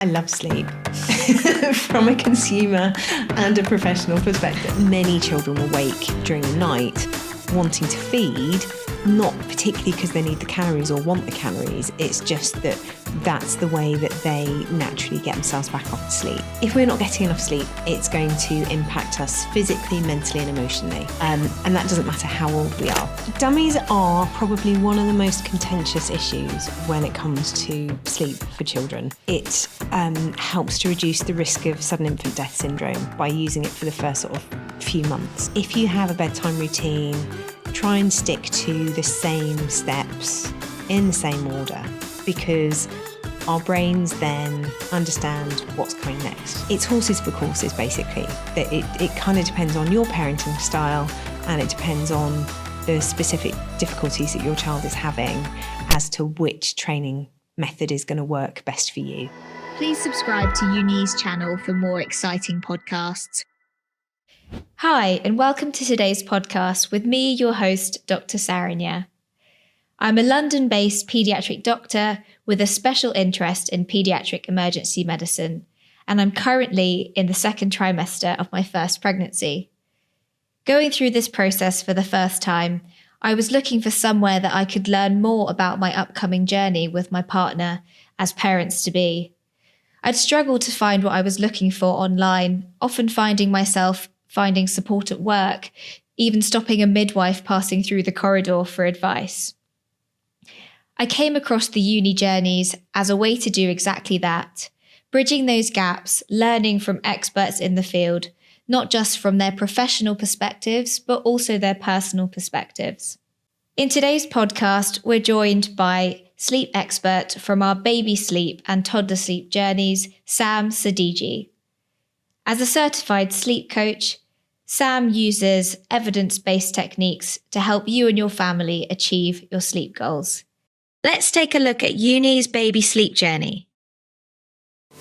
I love sleep from a consumer and a professional perspective. Many children will wake during the night wanting to feed, not particularly because they need the calories or want the calories. It's just that that's the way that they naturally get themselves back off to sleep. If we're not getting enough sleep, it's going to impact us physically, mentally and emotionally. And that doesn't matter how old we are. Dummies are probably one of the most contentious issues when it comes to sleep for children. It helps to reduce the risk of sudden infant death syndrome by using it for the first sort of few months. If you have a bedtime routine, try and stick to the same steps in the same order, because our brains then understand what's coming next. It's horses for courses, basically. It kind of depends on your parenting style, and it depends on the specific difficulties that your child is having as to which training method is going to work best for you. Please subscribe to Unii's channel for more exciting podcasts. Hi, and welcome to today's podcast with me, your host, Dr. Saranya. I'm a London-based paediatric doctor with a special interest in paediatric emergency medicine, and I'm currently in the second trimester of my first pregnancy. Going through this process for the first time, I was looking for somewhere that I could learn more about my upcoming journey with my partner as parents-to-be. I'd struggled to find what I was looking for online, often finding myself finding support at work, even stopping a midwife passing through the corridor for advice. I came across the uni journeys as a way to do exactly that, bridging those gaps, learning from experts in the field, not just from their professional perspectives, but also their personal perspectives. In today's podcast, we're joined by sleep expert from our baby sleep and toddler sleep journeys, Sam Sadighi. As a certified sleep coach, Sam uses evidence-based techniques to help you and your family achieve your sleep goals. Let's take a look at Unii's baby sleep journey.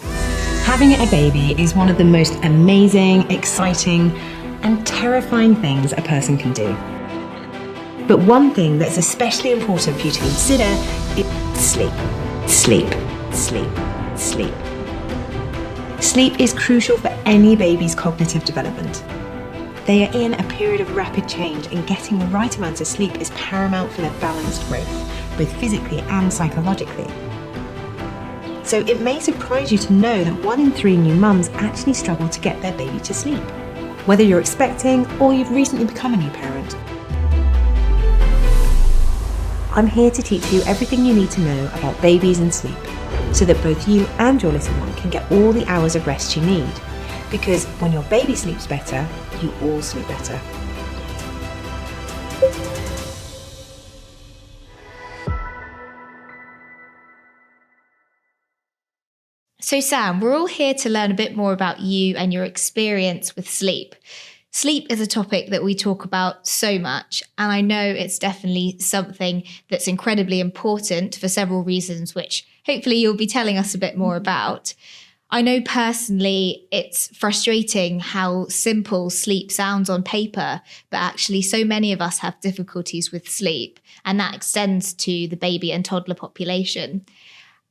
Having a baby is one of the most amazing, exciting, and terrifying things a person can do. But one thing that's especially important for you to consider is sleep. Sleep, sleep, sleep. Sleep is crucial for any baby's cognitive development. They are in a period of rapid change, and getting the right amount of sleep is paramount for their balanced growth, both physically and psychologically. So it may surprise you to know that 1 in 3 new mums actually struggle to get their baby to sleep, whether you're expecting or you've recently become a new parent. I'm here to teach you everything you need to know about babies and sleep, so that both you and your little one can get all the hours of rest you need. Because when your baby sleeps better, you all sleep better. So Sam, we're all here to learn a bit more about you and your experience with sleep. Sleep is a topic that we talk about so much, and I know it's definitely something that's incredibly important for several reasons, which hopefully you'll be telling us a bit more about. I know personally it's frustrating how simple sleep sounds on paper, but actually so many of us have difficulties with sleep, and that extends to the baby and toddler population.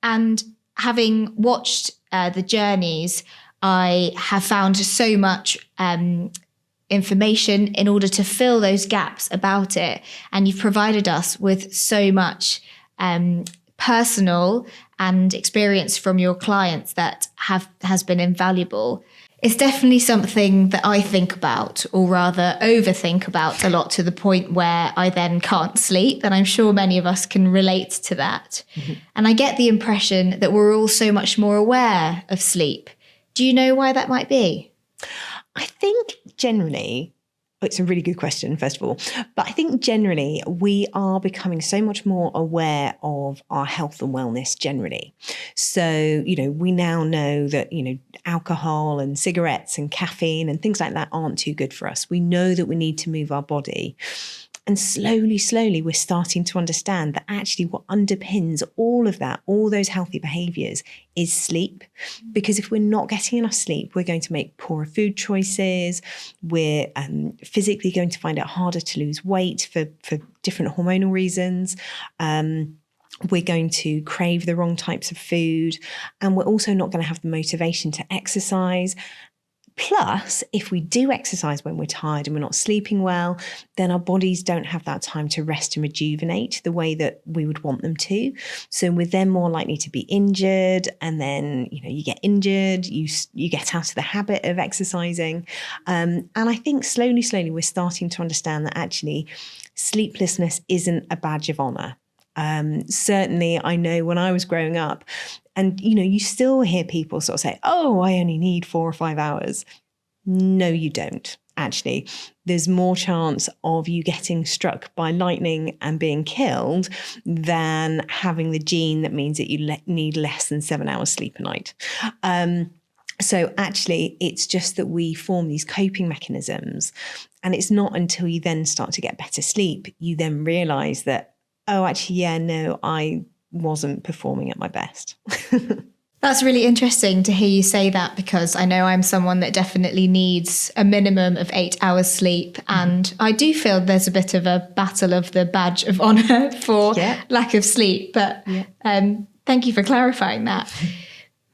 And having watched the journeys, I have found so much information in order to fill those gaps about it. And you've provided us with so much personal and experience from your clients that has been invaluable. It's definitely something that I think about, or rather overthink about a lot, to the point where I then can't sleep. And I'm sure many of us can relate to that. Mm-hmm. And I get the impression that we're all so much more aware of sleep. Do you know why that might be? I think generally, it's a really good question, first of all, but I think generally we are becoming so much more aware of our health and wellness generally. So, we now know that, alcohol and cigarettes and caffeine and things like that aren't too good for us. We know that we need to move our body. And slowly, we're starting to understand that actually what underpins all of that, all those healthy behaviours, is sleep. Because if we're not getting enough sleep, we're going to make poorer food choices. We're physically going to find it harder to lose weight for different hormonal reasons. We're going to crave the wrong types of food, and we're also not going to have the motivation to exercise. Plus, if we do exercise when we're tired and we're not sleeping well, then our bodies don't have that time to rest and rejuvenate the way that we would want them to. So we're then more likely to be injured, and then, you get injured, you get out of the habit of exercising. And I think slowly, we're starting to understand that actually sleeplessness isn't a badge of honor. Certainly, I know when I was growing up, and, you still hear people sort of say, oh, I only need 4 or 5 hours. No, you don't. Actually, there's more chance of you getting struck by lightning and being killed than having the gene that means that you need less than 7 hours sleep a night. So actually, it's just that we form these coping mechanisms. And it's not until you then start to get better sleep, you then realize that, oh, actually, yeah, no, I wasn't performing at my best. That's really interesting to hear you say that, because I know I'm someone that definitely needs a minimum of 8 hours sleep. And I do feel there's a bit of a battle of the badge of honor for lack of sleep. But thank you for clarifying that.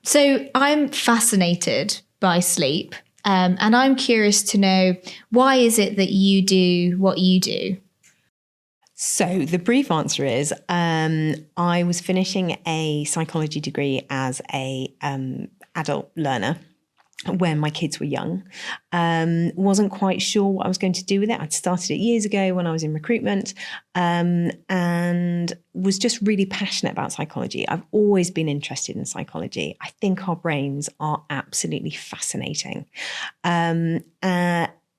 So I'm fascinated by sleep, and I'm curious to know, why is it that you do what you do? So the brief answer is, I was finishing a psychology degree as a adult learner when my kids were young. Wasn't quite sure what I was going to do with it. I'd started it years ago when I was in recruitment, and was just really passionate about psychology. I've always been interested in psychology. I think our brains are absolutely fascinating.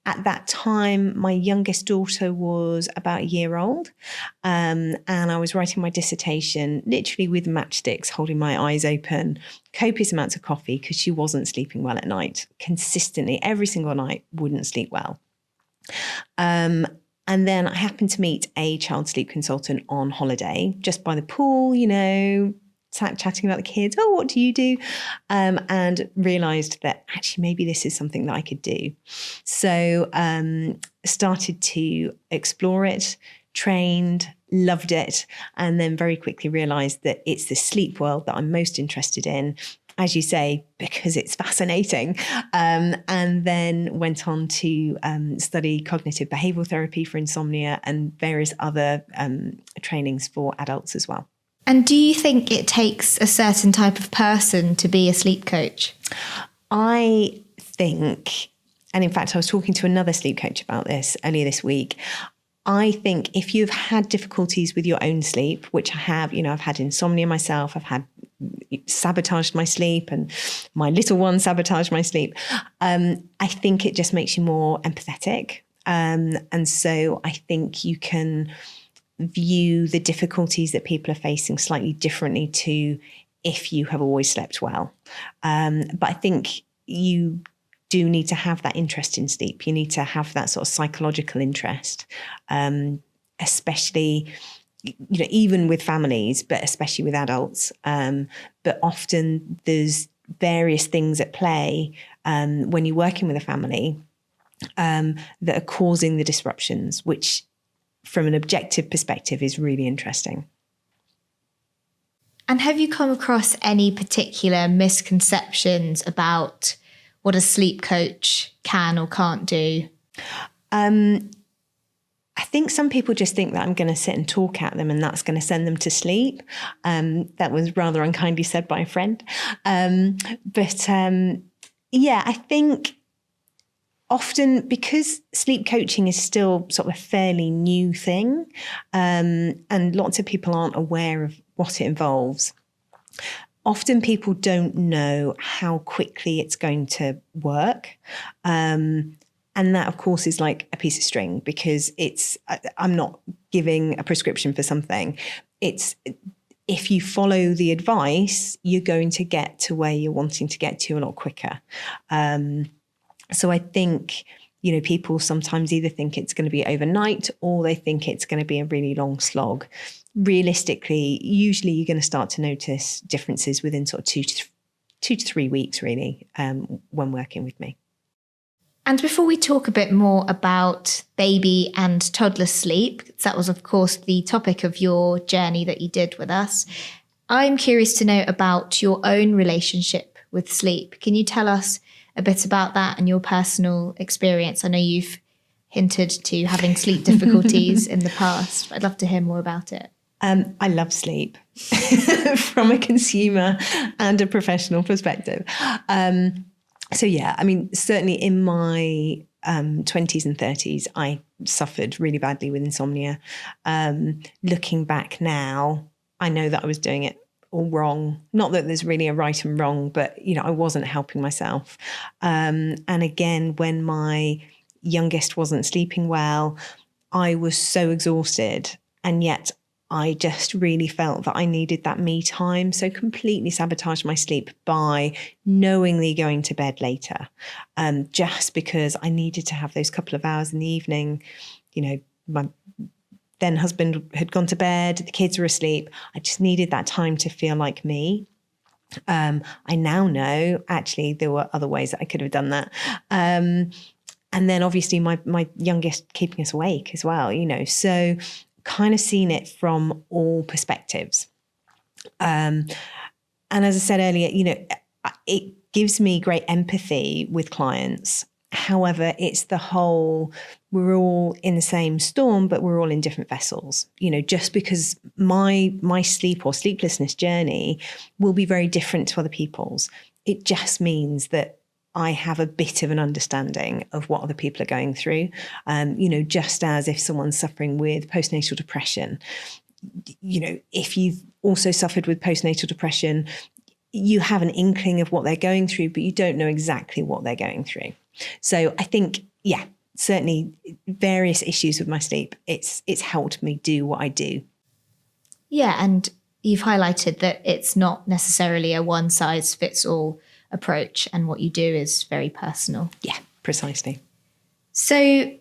At that time, my youngest daughter was about a year old, and I was writing my dissertation literally with matchsticks, holding my eyes open, copious amounts of coffee, because she wasn't sleeping well at night. Consistently, every single night, wouldn't sleep well. And then I happened to meet a child sleep consultant on holiday, just by the pool, sat chatting about the kids. Oh, what do you do? And realised that actually maybe this is something that I could do. So started to explore it, trained, loved it, and then very quickly realised that it's the sleep world that I'm most interested in, as you say, because it's fascinating. And then went on to study cognitive behavioural therapy for insomnia and various other trainings for adults as well. And do you think it takes a certain type of person to be a sleep coach? I think, and in fact, I was talking to another sleep coach about this earlier this week. I think if you've had difficulties with your own sleep, which I have, I've had insomnia myself, I've had sabotaged my sleep, and my little one sabotaged my sleep. I think it just makes you more empathetic. And so I think you can view the difficulties that people are facing slightly differently to if you have always slept well. But I think you do need to have that interest in sleep. You need to have that sort of psychological interest, especially, even with families, but especially with adults. But often there's various things at play when you're working with a family that are causing the disruptions, which from an objective perspective is really interesting. And have you come across any particular misconceptions about what a sleep coach can or can't do? I think some people just think that I'm going to sit and talk at them and that's going to send them to sleep. That was rather unkindly said by a friend. But I think often, because sleep coaching is still sort of a fairly new thing, and lots of people aren't aware of what it involves, often people don't know how quickly it's going to work. And that, of course, is like a piece of string, because I'm not giving a prescription for something. It's, if you follow the advice, you're going to get to where you're wanting to get to a lot quicker. So I think, people sometimes either think it's going to be overnight or they think it's going to be a really long slog. Realistically, usually you're going to start to notice differences within sort of 2 to 3 weeks, really, when working with me. And before we talk a bit more about baby and toddler sleep, that was, of course, the topic of your journey that you did with us, I'm curious to know about your own relationship with sleep. Can you tell us a bit about that and your personal experience? I know you've hinted to having sleep difficulties in the past. I'd love to hear more about it. I love sleep from a consumer and a professional perspective. Certainly in my 20s and 30s, I suffered really badly with insomnia. Looking back now, I know that I was doing it all wrong. Not that there's really a right and wrong, but, I wasn't helping myself. And again, when my youngest wasn't sleeping well, I was so exhausted, and yet I just really felt that I needed that me time. So completely sabotaged my sleep by knowingly going to bed later, just because I needed to have those couple of hours in the evening. My then husband had gone to bed, the kids were asleep. I just needed that time to feel like me. I now know actually there were other ways that I could have done that. And then obviously my youngest keeping us awake as well, so kind of seen it from all perspectives. And as I said earlier, it gives me great empathy with clients. However, it's the whole, we're all in the same storm, but we're all in different vessels. Just because my sleep or sleeplessness journey will be very different to other people's, it just means that I have a bit of an understanding of what other people are going through. Just as if someone's suffering with postnatal depression, if you've also suffered with postnatal depression, you have an inkling of what they're going through, but you don't know exactly what they're going through. So I think, certainly various issues with my sleep, it's helped me do what I do. Yeah, and you've highlighted that it's not necessarily a one size fits all approach, and what you do is very personal. Yeah, precisely. So,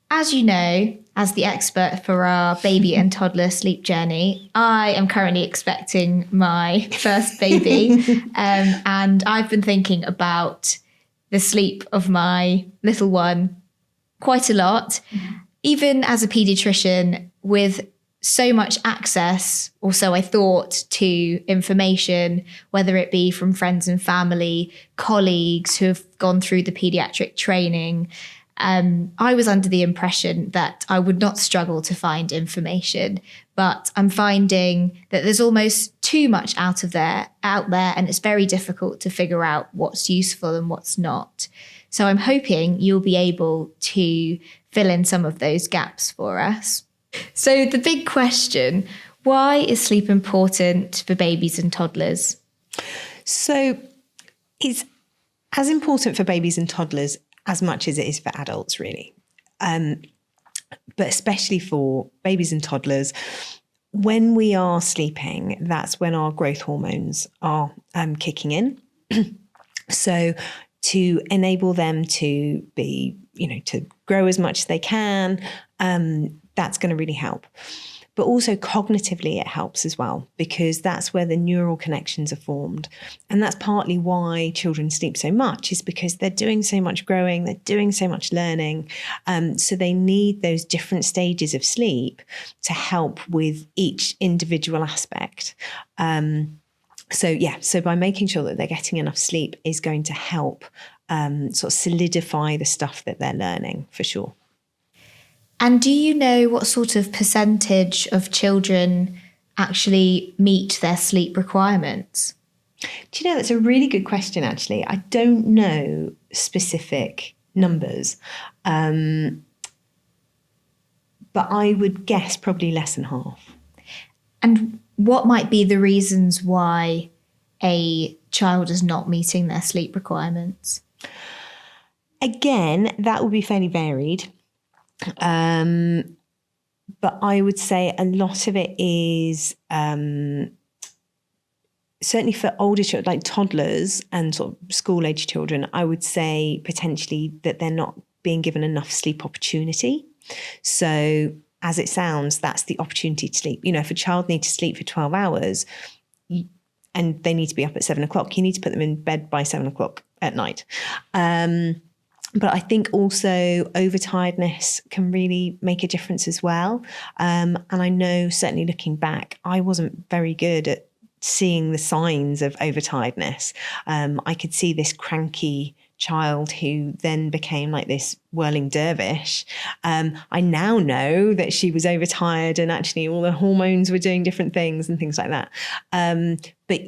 as you know, as the expert for our baby and toddler sleep journey, I am currently expecting my first baby. And I've been thinking about the sleep of my little one quite a lot. Even as a paediatrician, with so much access, or so I thought, to information, whether it be from friends and family, colleagues who have gone through the paediatric training, I was under the impression that I would not struggle to find information, but I'm finding that there's almost too much out there, and it's very difficult to figure out what's useful and what's not. So I'm hoping you'll be able to fill in some of those gaps for us. So the big question, why is sleep important for babies and toddlers? So it's as important for babies and toddlers as much as it is for adults, really. But especially for babies and toddlers, when we are sleeping, that's when our growth hormones are kicking in. So to enable them to be, to grow as much as they can, that's going to really help. But also cognitively it helps as well, because that's where the neural connections are formed. And that's partly why children sleep so much, is because they're doing so much growing, they're doing so much learning. So they need those different stages of sleep to help with each individual aspect. So by making sure that they're getting enough sleep is going to help sort of solidify the stuff that they're learning, for sure. And do you know what sort of percentage of children actually meet their sleep requirements? Do you know, that's a really good question, actually. I don't know specific numbers, but I would guess probably less than half. And what might be the reasons why a child is not meeting their sleep requirements? Again, that would be fairly varied. But I would say a lot of it is certainly for older children, like toddlers and sort of school-age children, I would say potentially that they're not being given enough sleep opportunity. So as it sounds, that's the opportunity to sleep. If a child needs to sleep for 12 hours and they need to be up at 7 o'clock, you need to put them in bed by 7 o'clock at night. But I think also overtiredness can really make a difference as well. And I know, certainly looking back, I wasn't very good at seeing the signs of overtiredness. I could see this cranky child who then became like this whirling dervish. I now know that she was overtired and actually all the hormones were doing different things and things like that. But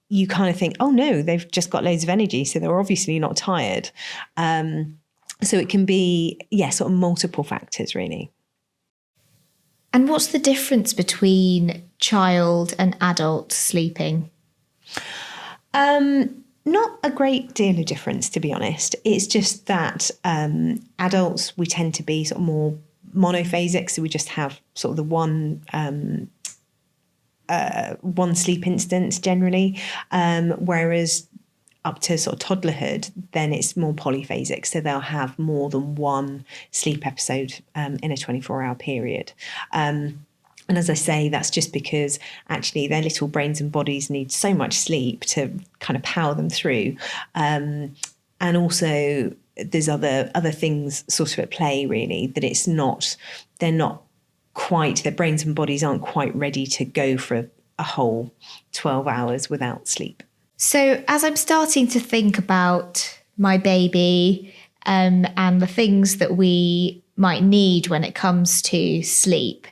you kind of think, oh no, they've just got loads of energy, so they're obviously not tired. So it can be, sort of multiple factors really. And what's the difference between child and adult sleeping? Not a great deal of difference, to be honest. It's just that adults, we tend to be sort of more monophasic, so we just have sort of the one sleep instance generally, whereas up to sort of toddlerhood, then it's more polyphasic. So they'll have more than one sleep episode in a 24-hour period. And as I say, that's just because actually their little brains and bodies need so much sleep to kind of power them through. And also there's other things sort of at play really, that they're not quite, their brains and bodies aren't quite ready to go for a whole 12 hours without sleep. So as I'm starting to think about my baby and the things that we might need when it comes to sleep,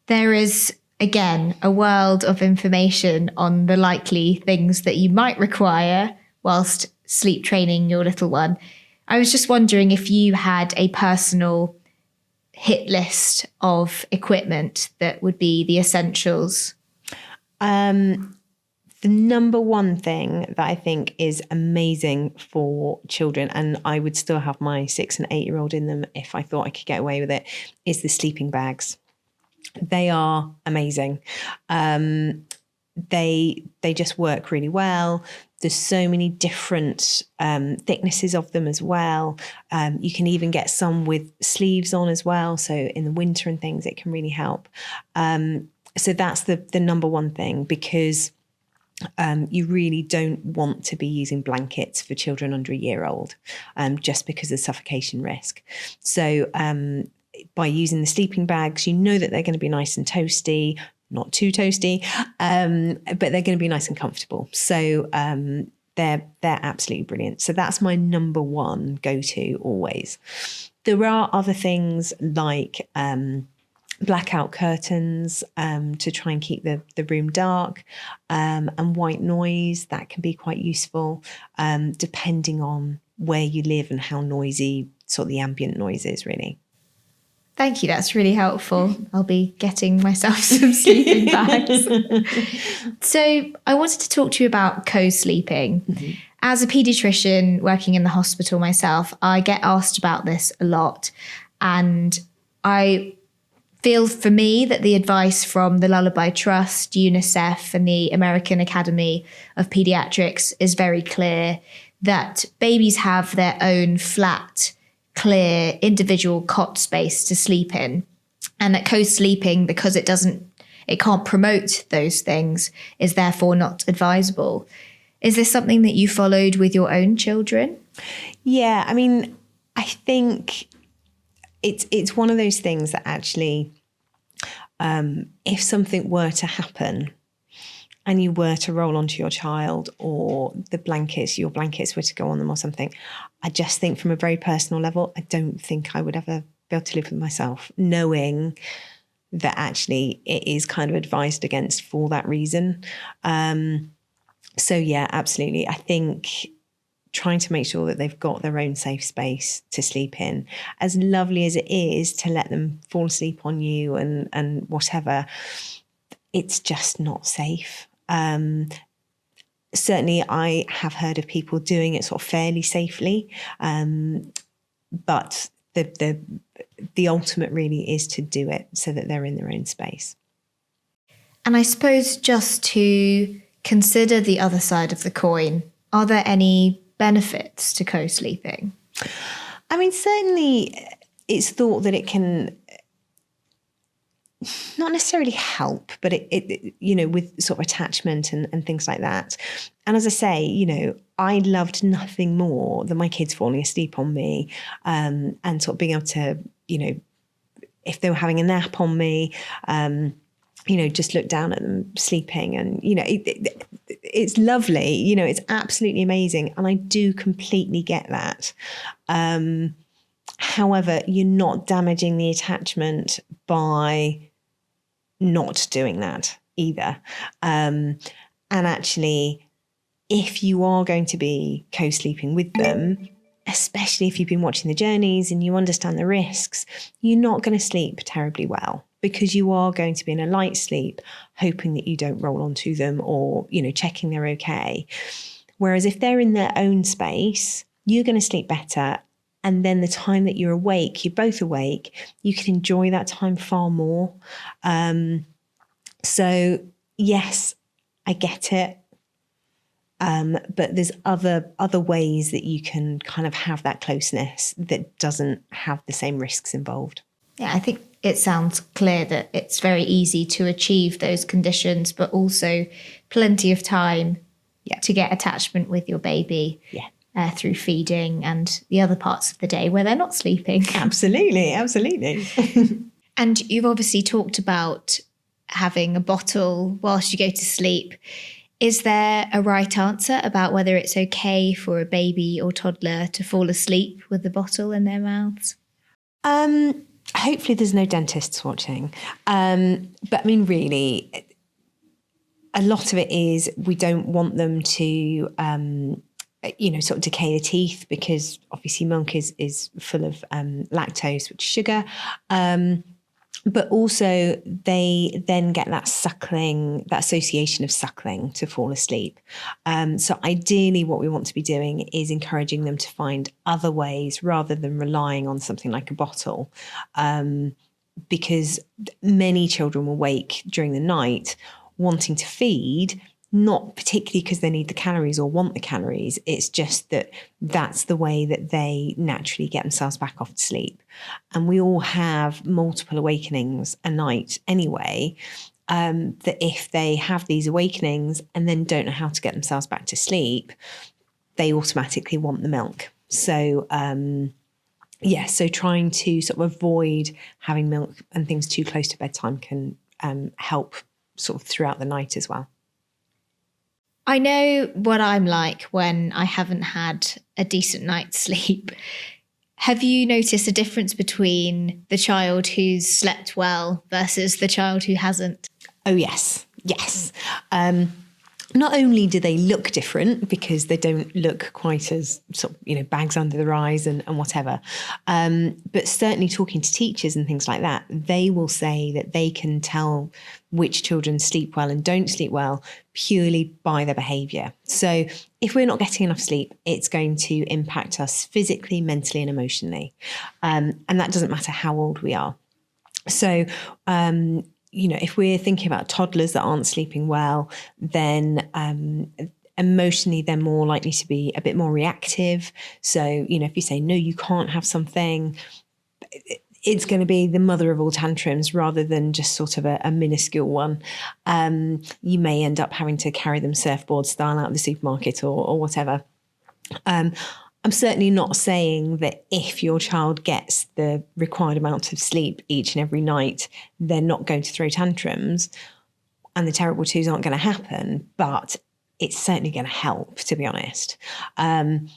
there is, again, a world of information on the likely things that you might require whilst sleep training your little one. I was just wondering if you had a personal hit list of equipment that would be the essentials. The number one thing that I think is amazing for children, and I would still have my 6 and 8-year-old in them if I thought I could get away with it, is the sleeping bags. They are amazing. They just work really well. There's so many different thicknesses of them as well. You can even get some with sleeves on as well. So in the winter and things, it can really help. So that's the number one thing, because you really don't want to be using blankets for children under a year old, just because of suffocation risk. So by using the sleeping bags, you know that they're going to be nice and toasty, not too toasty, but they're going to be nice and comfortable. So they're absolutely brilliant. So that's my number one go-to always. There are other things like blackout curtains to try and keep the room dark, and white noise. That can be quite useful depending on where you live and how noisy sort of the ambient noise is really. Thank you, that's really helpful. I'll be getting myself some sleeping bags. So I wanted to talk to you about co-sleeping. Mm-hmm. As a paediatrician working in the hospital myself, I get asked about this a lot, and I feel for me that the advice from the Lullaby Trust, UNICEF and the American Academy of Pediatrics is very clear that babies have their own flat, clear, individual cot space to sleep in, and that co-sleeping, because it can't promote those things, is therefore not advisable. Is this something that you followed with your own children? Yeah, I mean, I think it's one of those things that actually, if something were to happen and you were to roll onto your child, or your blankets were to go on them or something, I just think from a very personal level, I don't think I would ever be able to live with myself, knowing that actually it is kind of advised against for that reason. So yeah, absolutely. I think trying to make sure that they've got their own safe space to sleep in, as lovely as it is to let them fall asleep on you and whatever, it's just not safe. Certainly I have heard of people doing it sort of fairly safely, but the ultimate really is to do it so that they're in their own space. And I suppose just to consider the other side of the coin, are there any benefits to co-sleeping? I mean, certainly it's thought that it can not necessarily help, but it with sort of attachment and things like that. And as I say, I loved nothing more than my kids falling asleep on me, and sort of being able to, if they were having a nap on me, just look down at them sleeping. And, it's lovely, it's absolutely amazing. And I do completely get that. However, you're not damaging the attachment by not doing that either. And actually, if you are going to be co-sleeping with them, especially if you've been watching the journeys and you understand the risks, you're not going to sleep terribly well, because you are going to be in a light sleep, hoping that you don't roll onto them or, checking they're okay. Whereas if they're in their own space, you're going to sleep better. And then the time that you're awake, you're both awake, you can enjoy that time far more. So yes, I get it. But there's other ways that you can kind of have that closeness that doesn't have the same risks involved. Yeah, I think it sounds clear that it's very easy to achieve those conditions, but also plenty of time to get attachment with your baby through feeding and the other parts of the day where they're not sleeping. Absolutely. And you've obviously talked about having a bottle whilst you go to sleep. Is there a right answer about whether it's okay for a baby or toddler to fall asleep with the bottle in their mouths? Hopefully there's no dentists watching. But I mean, really, a lot of it is we don't want them to, sort of decay the teeth, because obviously milk is full of lactose, which is sugar. But also they then get that suckling, that association of suckling to fall asleep. So ideally what we want to be doing is encouraging them to find other ways rather than relying on something like a bottle. Because many children will wake during the night wanting to feed, not particularly because they need the calories or want the calories. It's just that that's the way that they naturally get themselves back off to sleep. And we all have multiple awakenings a night anyway, that if they have these awakenings and then don't know how to get themselves back to sleep, they automatically want the milk. So, so trying to sort of avoid having milk and things too close to bedtime can help sort of throughout the night as well. I know what I'm like when I haven't had a decent night's sleep. Have you noticed a difference between the child who's slept well versus the child who hasn't? Oh, yes. Not only do they look different because they don't look quite as sort of, bags under their eyes and whatever, but certainly talking to teachers and things like that, they will say that they can tell which children sleep well and don't sleep well purely by their behaviour. So if we're not getting enough sleep, it's going to impact us physically, mentally and emotionally. And that doesn't matter how old we are. So, if we're thinking about toddlers that aren't sleeping well, then emotionally they're more likely to be a bit more reactive. So, if you say, no, you can't have something, it's going to be the mother of all tantrums rather than just sort of a minuscule one. You may end up having to carry them surfboard style out of the supermarket or whatever. I'm certainly not saying that if your child gets the required amount of sleep each and every night, they're not going to throw tantrums and the terrible twos aren't going to happen, but it's certainly going to help, to be honest. And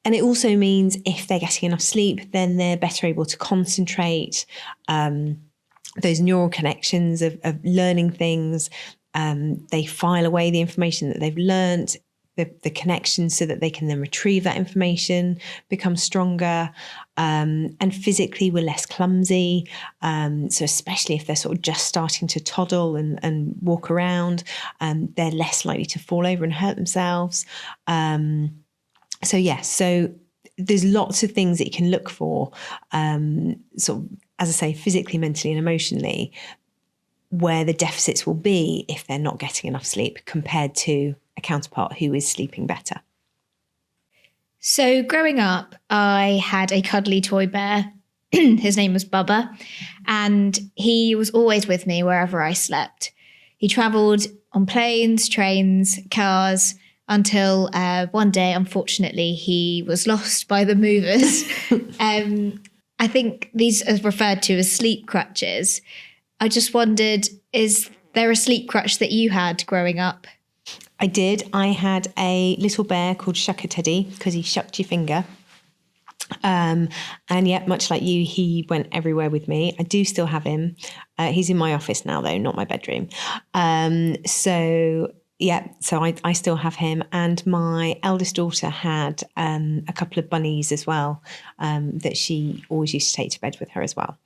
it also means if they're getting enough sleep, then they're better able to concentrate. Those neural connections of learning things, they file away the information that they've learnt, the connections so that they can then retrieve that information, become stronger, and physically we're less clumsy. So especially if they're sort of just starting to toddle and walk around, they're less likely to fall over and hurt themselves. So there's lots of things that you can look for, sort of, as I say, physically, mentally and emotionally, where the deficits will be if they're not getting enough sleep compared to a counterpart who is sleeping better. So growing up, I had a cuddly toy bear. His name was Bubba, and he was always with me wherever I slept. He travelled on planes, trains, cars. until one day, unfortunately, he was lost by the movers. I think these are referred to as sleep crutches. I just wondered, is there a sleep crutch that you had growing up? I did. I had a little bear called Shucker Teddy because he shucked your finger. And yet, much like you, he went everywhere with me. I do still have him. He's in my office now, though, not my bedroom. So I still have him. And my eldest daughter had a couple of bunnies as well that she always used to take to bed with her as well.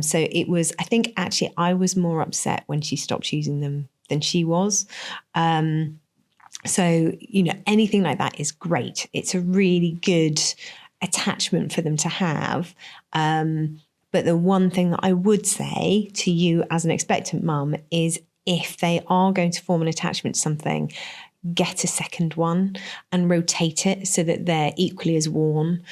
So it was, I think actually I was more upset when she stopped using them than she was. So, anything like that is great. It's a really good attachment for them to have. But the one thing that I would say to you as an expectant mum is if they are going to form an attachment to something, get a second one and rotate it so that they're equally as warm.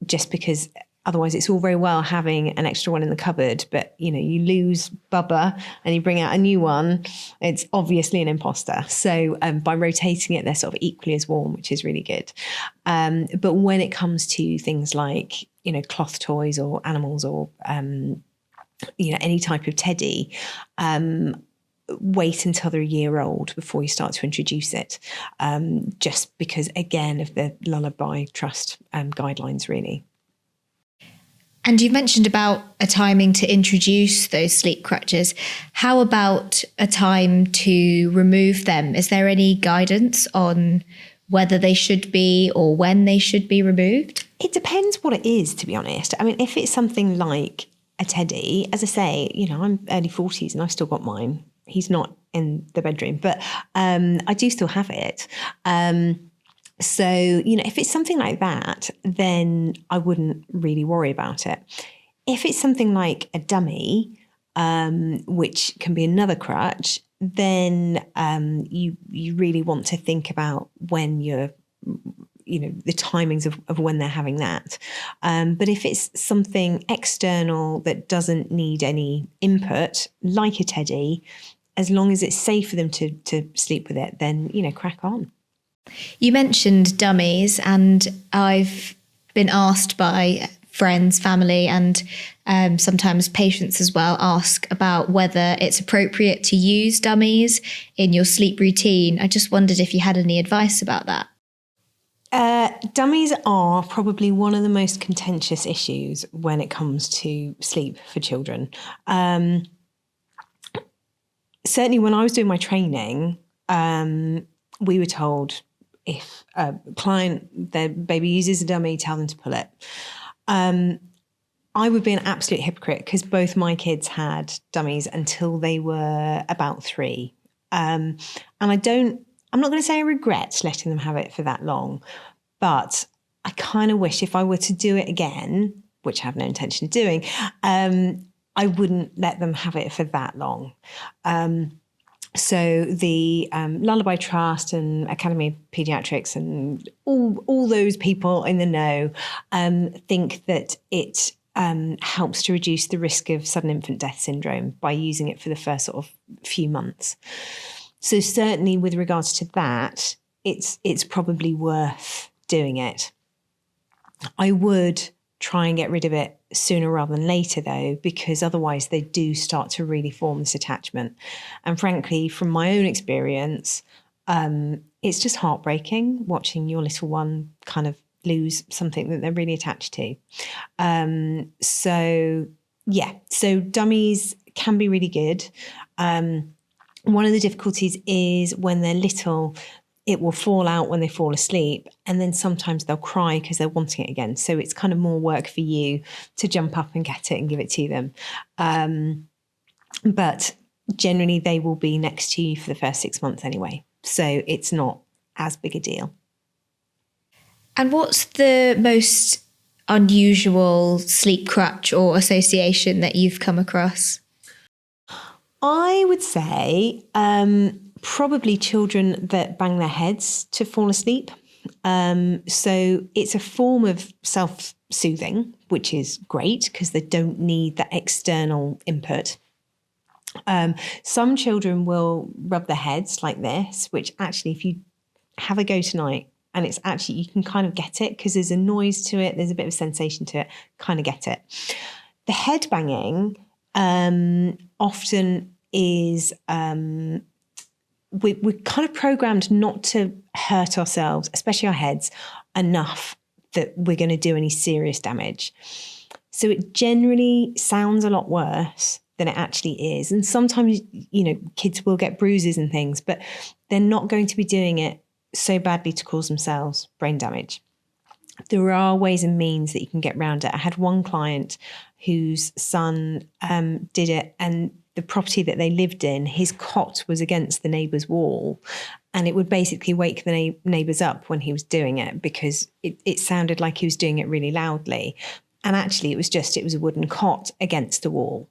Just because otherwise it's all very well having an extra one in the cupboard, but you lose Bubba and you bring out a new one, it's obviously an imposter. So by rotating it, they're sort of equally as warm, which is really good. But when it comes to things like, cloth toys or animals or, any type of teddy, wait until they're a year old before you start to introduce it. Just because, again, of the lullaby trust guidelines, really. And you mentioned about a timing to introduce those sleep crutches. How about a time to remove them? Is there any guidance on whether they should be or when they should be removed? It depends what it is, to be honest. I mean, if it's something like a teddy, as I say, I'm early 40s and I've still got mine. He's not in the bedroom, but I do still have it. So, if it's something like that, then I wouldn't really worry about it. If it's something like a dummy, which can be another crutch, then you really want to think about when you're, the timings of when they're having that. But if it's something external that doesn't need any input, like a teddy, as long as it's safe for them to sleep with it, then, crack on. You mentioned dummies, and I've been asked by friends, family, and sometimes patients as well ask about whether it's appropriate to use dummies in your sleep routine. I just wondered if you had any advice about that. Dummies are probably one of the most contentious issues when it comes to sleep for children. Certainly when I was doing my training, we were told if a client, their baby uses a dummy, tell them to pull it. I would be an absolute hypocrite because both my kids had dummies until they were about 3. And I'm not going to say I regret letting them have it for that long, but I kind of wish if I were to do it again, which I have no intention of doing, I wouldn't let them have it for that long. So the Lullaby Trust and Academy of Paediatrics and all those people in the know think that it helps to reduce the risk of sudden infant death syndrome by using it for the first sort of few months. So certainly with regards to that, it's probably worth doing it. I would try and get rid of it sooner rather than later, though, because otherwise they do start to really form this attachment. And frankly, from my own experience, it's just heartbreaking watching your little one kind of lose something that they're really attached to. So dummies can be really good. One of the difficulties is when they're little, it will fall out when they fall asleep, and then sometimes they'll cry because they're wanting it again. So it's kind of more work for you to jump up and get it and give it to them. But generally they will be next to you for the first 6 months anyway. So it's not as big a deal. And what's the most unusual sleep crutch or association that you've come across? I would say probably children that bang their heads to fall asleep. So it's a form of self-soothing, which is great because they don't need that external input. Some children will rub their heads like this, which actually if you have a go tonight. And it's actually, you can kind of get it because there's a noise to it. There's a bit of sensation to it, kind of get it. The head banging often is, we're kind of programmed not to hurt ourselves, especially our heads, enough that we're going to do any serious damage. So it generally sounds a lot worse than it actually is. And sometimes, kids will get bruises and things, but they're not going to be doing it so badly to cause themselves brain damage. There are ways and means that you can get around it. I had one client whose son did it, and the property that they lived in, his cot was against the neighbour's wall, and it would basically wake the neighbours up when he was doing it because it sounded like he was doing it really loudly. And actually it was a wooden cot against a wall.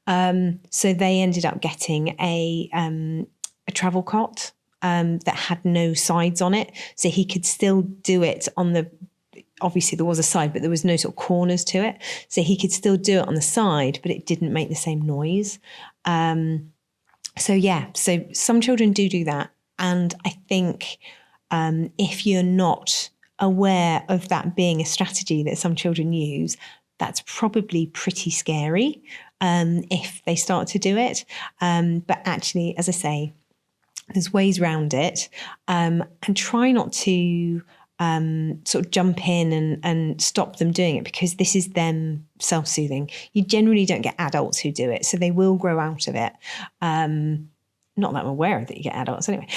So they ended up getting a travel cot that had no sides on it. So he could still do it obviously there was a side, but there was no sort of corners to it. So he could still do it on the side, but it didn't make the same noise. So some children do that. And I think if you're not aware of that being a strategy that some children use, that's probably pretty scary if they start to do it. But actually, as I say, there's ways around it, and try not to sort of jump in and stop them doing it, because this is them self-soothing. You generally don't get adults who do it, so they will grow out of it. Not that I'm aware of that you get adults anyway.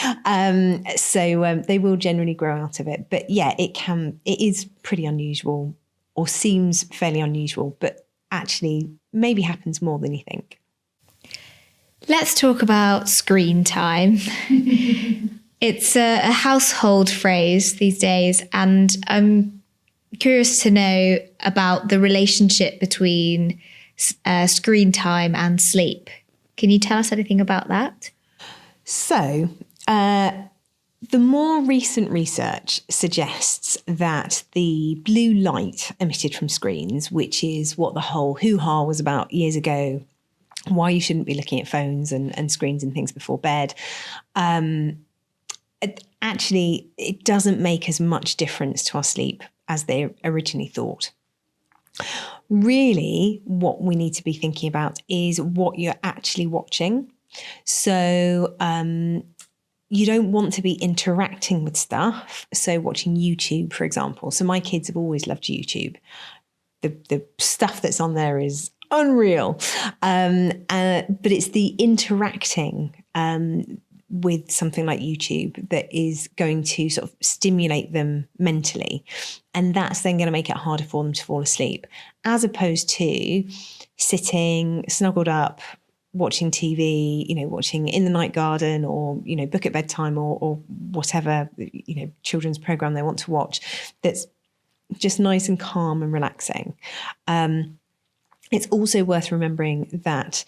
So they will generally grow out of it. But yeah, it is pretty unusual, or seems fairly unusual, but actually maybe happens more than you think. Let's talk about screen time. It's a household phrase these days, and I'm curious to know about the relationship between screen time and sleep. Can you tell us anything about that? So, the more recent research suggests that the blue light emitted from screens, which is what the whole hoo-ha was about years ago, why you shouldn't be looking at phones and screens and things before bed, actually, it doesn't make as much difference to our sleep as they originally thought. Really, what we need to be thinking about is what you're actually watching. So you don't want to be interacting with stuff. So watching YouTube, for example. So my kids have always loved YouTube. The stuff that's on there is unreal. But it's the interacting with something like YouTube that is going to sort of stimulate them mentally. And that's then going to make it harder for them to fall asleep, as opposed to sitting snuggled up, watching TV, watching In the Night Garden, or, Book at Bedtime, or whatever, children's program they want to watch that's just nice and calm and relaxing. It's also worth remembering that,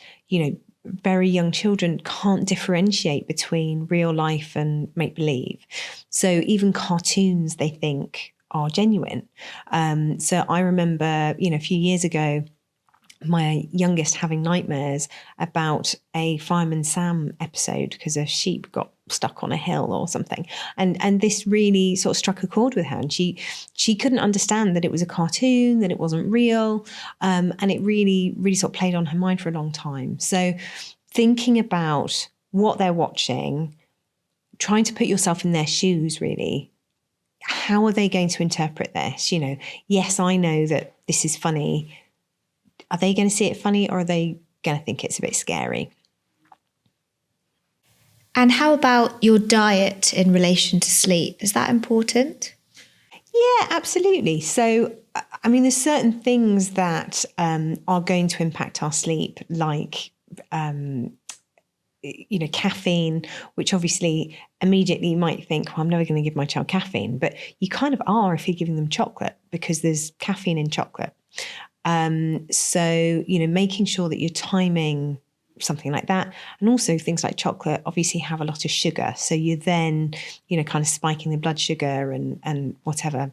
very young children can't differentiate between real life and make-believe. So even cartoons they think are genuine. So I remember, a few years ago, my youngest having nightmares about a Fireman Sam episode because a sheep got stuck on a hill or something. And this really sort of struck a chord with her. And she couldn't understand that it was a cartoon, that it wasn't real. And it really, really sort of played on her mind for a long time. So thinking about what they're watching, trying to put yourself in their shoes, really. How are they going to interpret this? Yes, I know that this is funny. Are they going to see it funny, or are they going to think it's a bit scary? And how about your diet in relation to sleep? Is that important? Yeah, absolutely. So, there's certain things that are going to impact our sleep, like, caffeine, which obviously immediately you might think, well, I'm never going to give my child caffeine. But you kind of are if you're giving them chocolate, because there's caffeine in chocolate. So, making sure that you're timing something like that. And also things like chocolate obviously have a lot of sugar. So you're then, kind of spiking the blood sugar and whatever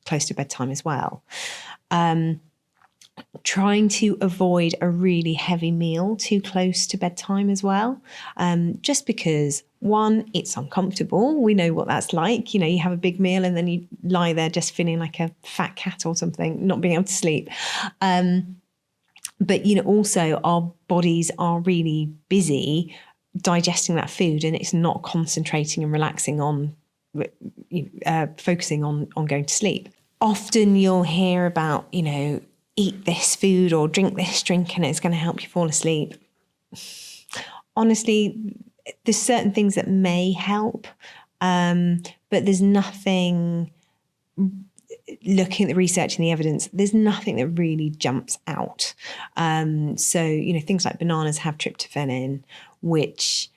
close to bedtime as well. Trying to avoid a really heavy meal too close to bedtime as well. Just because One, it's uncomfortable. We know what that's like. You have a big meal and then you lie there just feeling like a fat cat or something, not being able to sleep. But, also our bodies are really busy digesting that food, and it's not concentrating and relaxing on focusing on going to sleep. Often you'll hear about, eat this food or drink this drink and it's going to help you fall asleep. Honestly, there's certain things that may help, but there's nothing, looking at the research and the evidence, there's nothing that really jumps out. So, things like bananas have tryptophan in, which,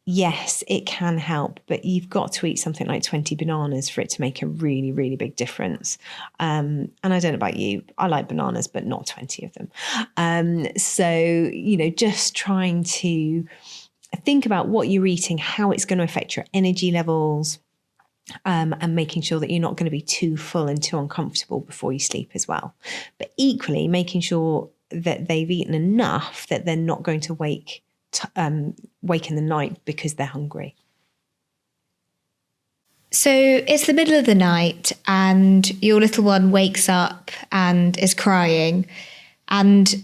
yes, it can help, but you've got to eat something like 20 bananas for it to make a really, really big difference. And I don't know about you, I like bananas, but not 20 of them. So, just trying to think about what you're eating, how it's going to affect your energy levels, and making sure that you're not going to be too full and too uncomfortable before you sleep as well. But equally, making sure that they've eaten enough that they're not going to wake in the night because they're hungry. So it's the middle of the night and your little one wakes up and is crying, and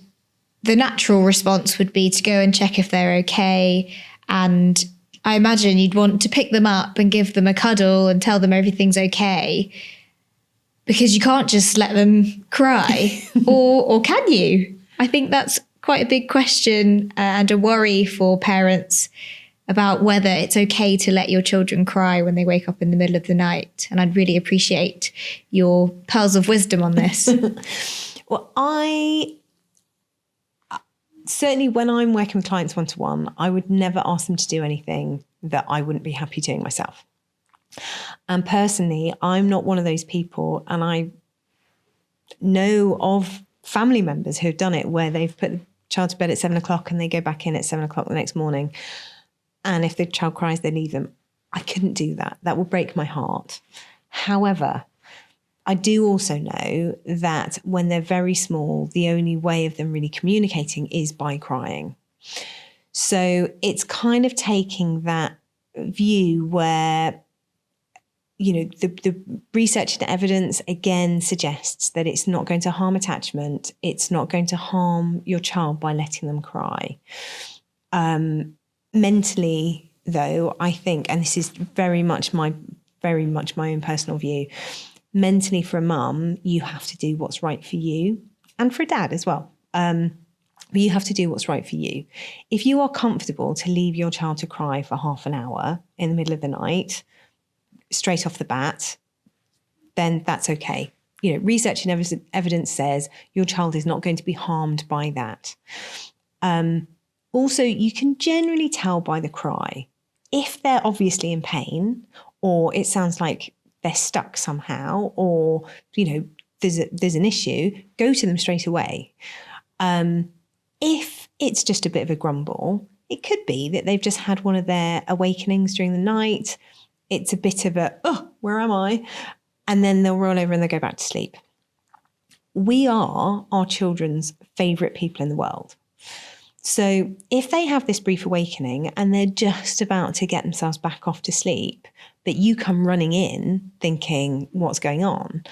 the natural response would be to go and check if they're okay. And I imagine you'd want to pick them up and give them a cuddle and tell them everything's okay, because you can't just let them cry, or can you? I think that's quite a big question and a worry for parents about whether it's okay to let your children cry when they wake up in the middle of the night. And I'd really appreciate your pearls of wisdom on this. Well, certainly when I'm working with clients one-to-one, I would never ask them to do anything that I wouldn't be happy doing myself. And personally, I'm not one of those people, and I know of family members who've done it where they've put the child to bed at 7 o'clock and they go back in at 7 o'clock the next morning. And if the child cries, they leave them. I couldn't do that. That would break my heart. However, I do also know that when they're very small, the only way of them really communicating is by crying. So it's kind of taking that view where, the research and evidence again suggests that it's not going to harm attachment. It's not going to harm your child by letting them cry. Mentally, though, I think, and this is very much my own personal view, mentally for a mum, you have to do what's right for you, and for a dad as well. But you have to do what's right for you. If you are comfortable to leave your child to cry for half an hour in the middle of the night, straight off the bat, then that's okay. Research and evidence says your child is not going to be harmed by that. Also, you can generally tell by the cry if they're obviously in pain, or it sounds like they're stuck somehow, or, there's an issue, go to them straight away. If it's just a bit of a grumble, it could be that they've just had one of their awakenings during the night. It's a bit of a, oh, where am I? And then they'll roll over and they'll go back to sleep. We are our children's favourite people in the world. So if they have this brief awakening and they're just about to get themselves back off to sleep, but you come running in thinking, what's going on?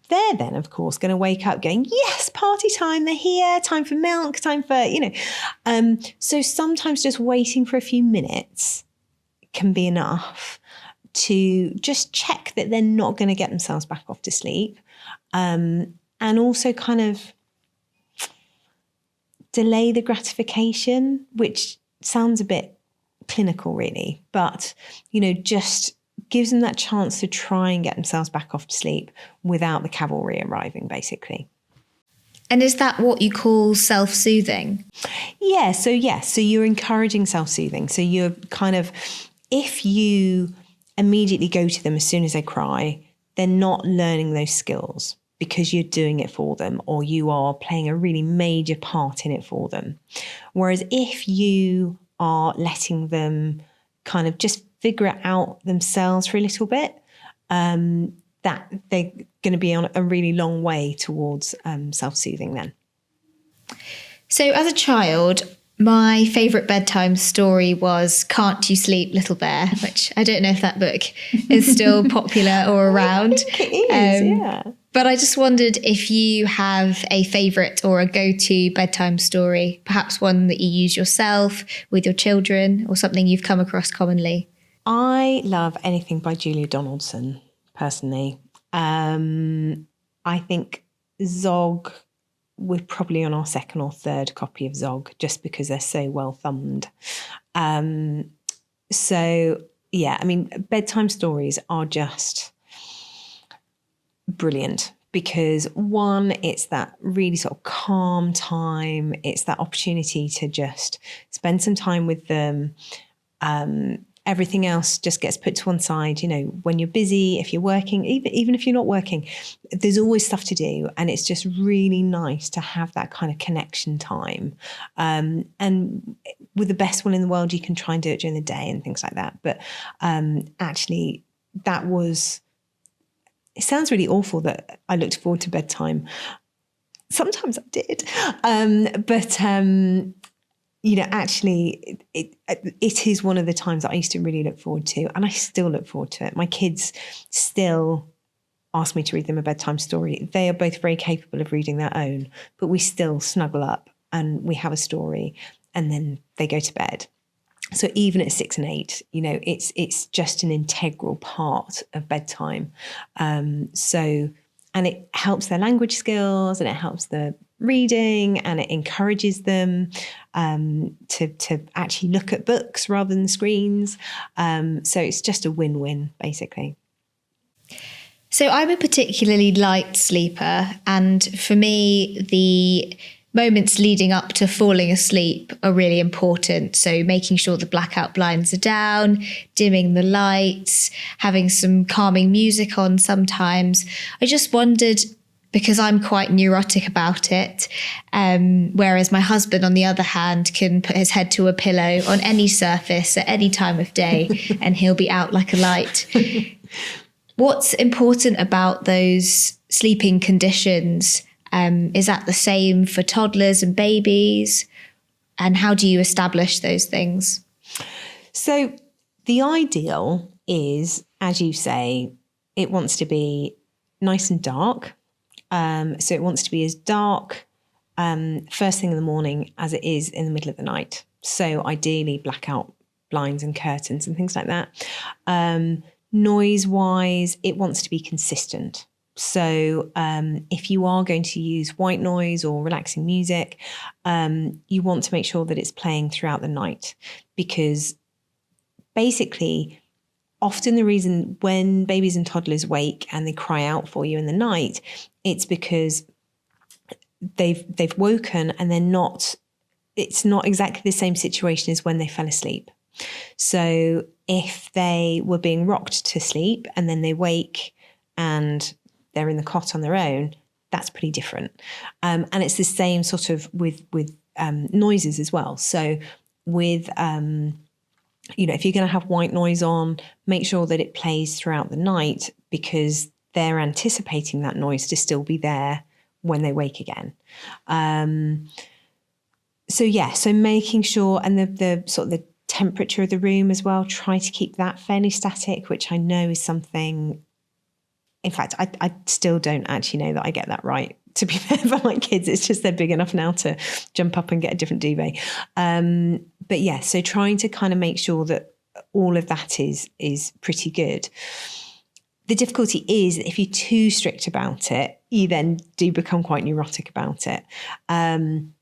They're then, of course, going to wake up going, yes, party time, they're here, time for milk, time for, So sometimes just waiting for a few minutes can be enough to just check that they're not going to get themselves back off to sleep. And also kind of delay the gratification, which sounds a bit clinical really, but, just gives them that chance to try and get themselves back off to sleep without the cavalry arriving, basically. And is that what you call self-soothing? Yeah. So you're encouraging self-soothing. So you're kind of, if you immediately go to them as soon as they cry, they're not learning those skills because you're doing it for them, or you are playing a really major part in it for them. Whereas if you are letting them kind of just figure it out themselves for a little bit, that they're going to be on a really long way towards self-soothing then. So as a child, My favourite bedtime story was Can't You Sleep, Little Bear, which I don't know if that book is still popular or around. I think it is, yeah. But I just wondered if you have a favourite or a go-to bedtime story, perhaps one that you use yourself with your children or something you've come across commonly. I love anything by Julia Donaldson, personally. I think Zog, we're probably on our second or third copy of Zog, just because they're so well thumbed. So, yeah, I mean, bedtime stories are just brilliant because, one, it's that really sort of calm time. It's that opportunity to just spend some time with them. Everything else just gets put to one side. You know, when you're busy, if you're working, even if you're not working, there's always stuff to do. And it's just really nice to have that kind of connection time. And with the best will in the world, you can try and do it during the day and things like that. But actually, it sounds really awful that I looked forward to bedtime. Sometimes I did. You know, actually, it is one of the times that I used to really look forward to, and I still look forward to it. My kids still ask me to read them a bedtime story. They are both very capable of reading their own, but we still snuggle up and we have a story, and then they go to bed. So even at 6 and 8, you know, it's just an integral part of bedtime. And it helps their language skills, and it helps the reading, and it encourages them to actually look at books rather than screens. So it's just a win-win, basically. So I'm a particularly light sleeper, and for me, the moments leading up to falling asleep are really important. So making sure the blackout blinds are down, dimming the lights, having some calming music on sometimes. I just wondered, because I'm quite neurotic about it, whereas my husband, on the other hand, can put his head to a pillow on any surface at any time of day and he'll be out like a light. What's important about those sleeping conditions? Is that the same for toddlers and babies? And how do you establish those things? So the ideal is, as you say, it wants to be nice and dark. So it wants to be as dark first thing in the morning as it is in the middle of the night. So ideally blackout blinds and curtains and things like that. Noise-wise, it wants to be consistent. So if you are going to use white noise or relaxing music, you want to make sure that it's playing throughout the night, because basically often the reason when babies and toddlers wake and they cry out for you in the night, it's because they've woken and it's not exactly the same situation as when they fell asleep. So if they were being rocked to sleep and then they wake and they're in the cot on their own, that's pretty different. And it's the same sort of with noises as well. So with, if you're going to have white noise on, make sure that it plays throughout the night, because they're anticipating that noise to still be there when they wake again. So making sure, and the sort of the temperature of the room as well, try to keep that fairly static, which I know is something. In fact, I still don't actually know that I get that right, to be fair, for my kids. It's just they're big enough now to jump up and get a different duvet. But yeah, so trying to kind of make sure that all of that is pretty good. The difficulty is if you're too strict about it, you then do become quite neurotic about it. And,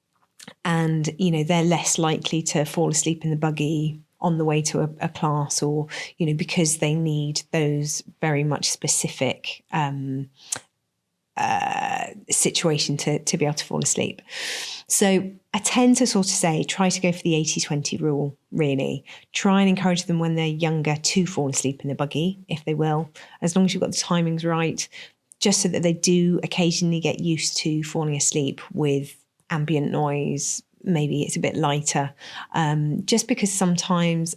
they're less likely to fall asleep in the buggy on the way to a class, or, because they need those very much specific situation to be able to fall asleep. So I tend to sort of say, try to go for the 80-20 rule, really. Try and encourage them when they're younger to fall asleep in the buggy, if they will, as long as you've got the timings right, just so that they do occasionally get used to falling asleep with ambient noise. Maybe it's a bit lighter, just because sometimes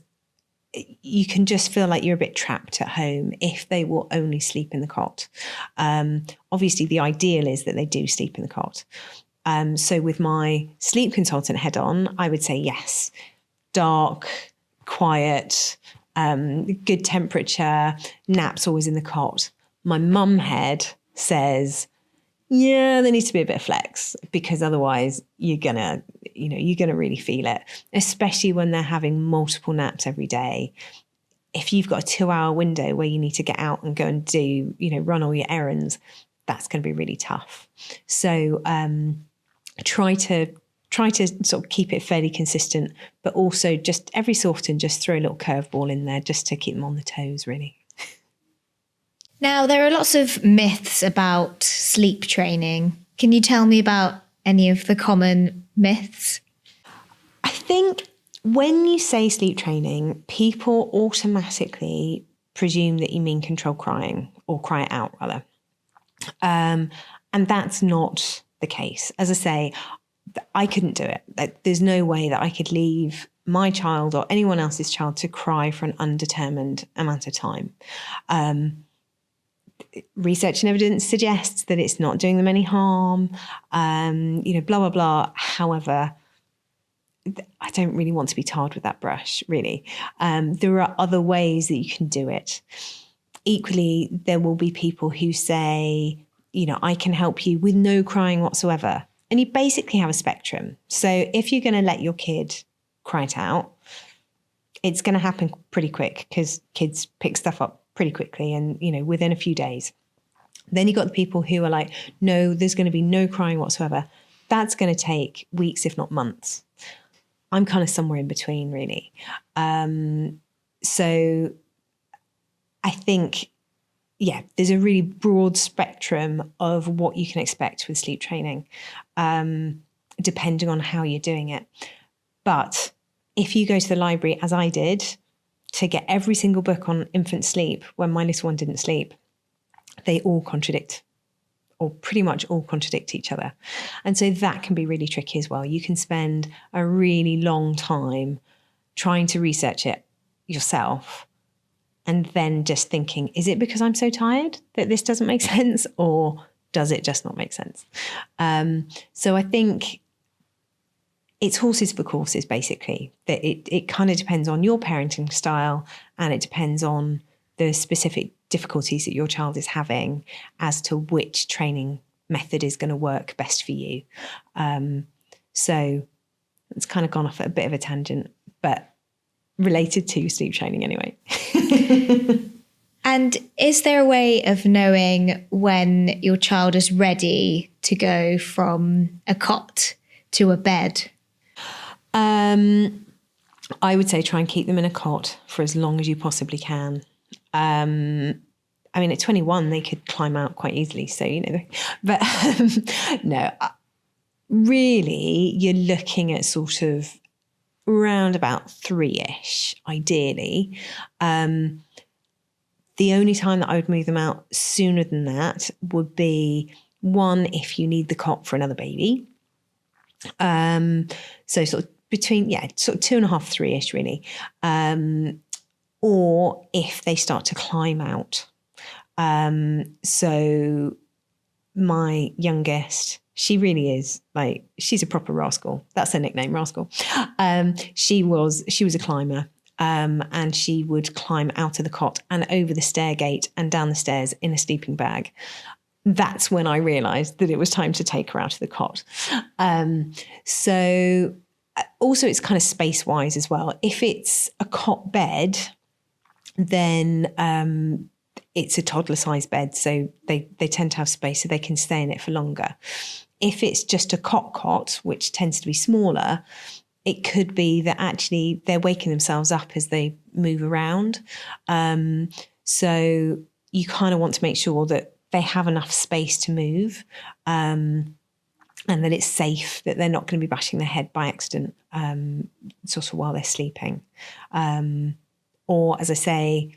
you can just feel like you're a bit trapped at home if they will only sleep in the cot. Obviously, the ideal is that they do sleep in the cot. So with my sleep consultant head on, I would say yes, dark, quiet, good temperature, naps always in the cot. My mum head says, yeah, there needs to be a bit of flex, because otherwise you're gonna really feel it, especially when they're having multiple naps every day. If you've got a 2-hour window where you need to get out and go and do, run all your errands, that's going to be really tough. So try to sort of keep it fairly consistent, but also just every so often just throw a little curveball in there just to keep them on the toes, really. Now, there are lots of myths about sleep training. Can you tell me about any of the common myths? I think when you say sleep training, people automatically presume that you mean controlled crying, or cry it out rather. And that's not the case. As I say, I couldn't do it. There's no way that I could leave my child or anyone else's child to cry for an undetermined amount of time. Research and evidence suggests that it's not doing them any harm, blah, blah, blah. However, I don't really want to be tarred with that brush, really. There are other ways that you can do it. Equally, there will be people who say, I can help you with no crying whatsoever. And you basically have a spectrum. So if you're going to let your kid cry it out, it's going to happen pretty quick, because kids pick stuff up pretty quickly and, within a few days. Then you've got the people who are like, no, there's going to be no crying whatsoever. That's going to take weeks, if not months. I'm kind of somewhere in between, really. So I think, there's a really broad spectrum of what you can expect with sleep training, depending on how you're doing it. But if you go to the library, as I did, to get every single book on infant sleep when my little one didn't sleep, they all contradict, or pretty much all contradict each other. And so that can be really tricky as well. You can spend a really long time trying to research it yourself, and then just thinking, is it because I'm so tired that this doesn't make sense, or does it just not make sense? So I think it's horses for courses, basically. That it kind of depends on your parenting style, and it depends on the specific difficulties that your child is having as to which training method is going to work best for you. So it's kind of gone off at a bit of a tangent, but related to sleep training anyway. And is there a way of knowing when your child is ready to go from a cot to a bed? I would say try and keep them in a cot for as long as you possibly can. At 21, they could climb out quite easily. So, but no, really, you're looking at sort of around about 3-ish, ideally. The only time that I would move them out sooner than that would be, one, if you need the cot for another baby. So sort of between, sort of 2.5, 3-ish, really. Or if they start to climb out. So my youngest, she really is she's a proper rascal. That's her nickname, Rascal. She was a climber. And she would climb out of the cot and over the stair gate and down the stairs in a sleeping bag. That's when I realised that it was time to take her out of the cot. So also it's kind of space-wise as well. If it's a cot bed, then it's a toddler-sized bed, so they tend to have space so they can stay in it for longer. If it's just a cot, which tends to be smaller, it could be that actually they're waking themselves up as they move around. So you kind of want to make sure that they have enough space to move, and that it's safe, that they're not going to be bashing their head by accident sort of while they're sleeping. Or, as I say,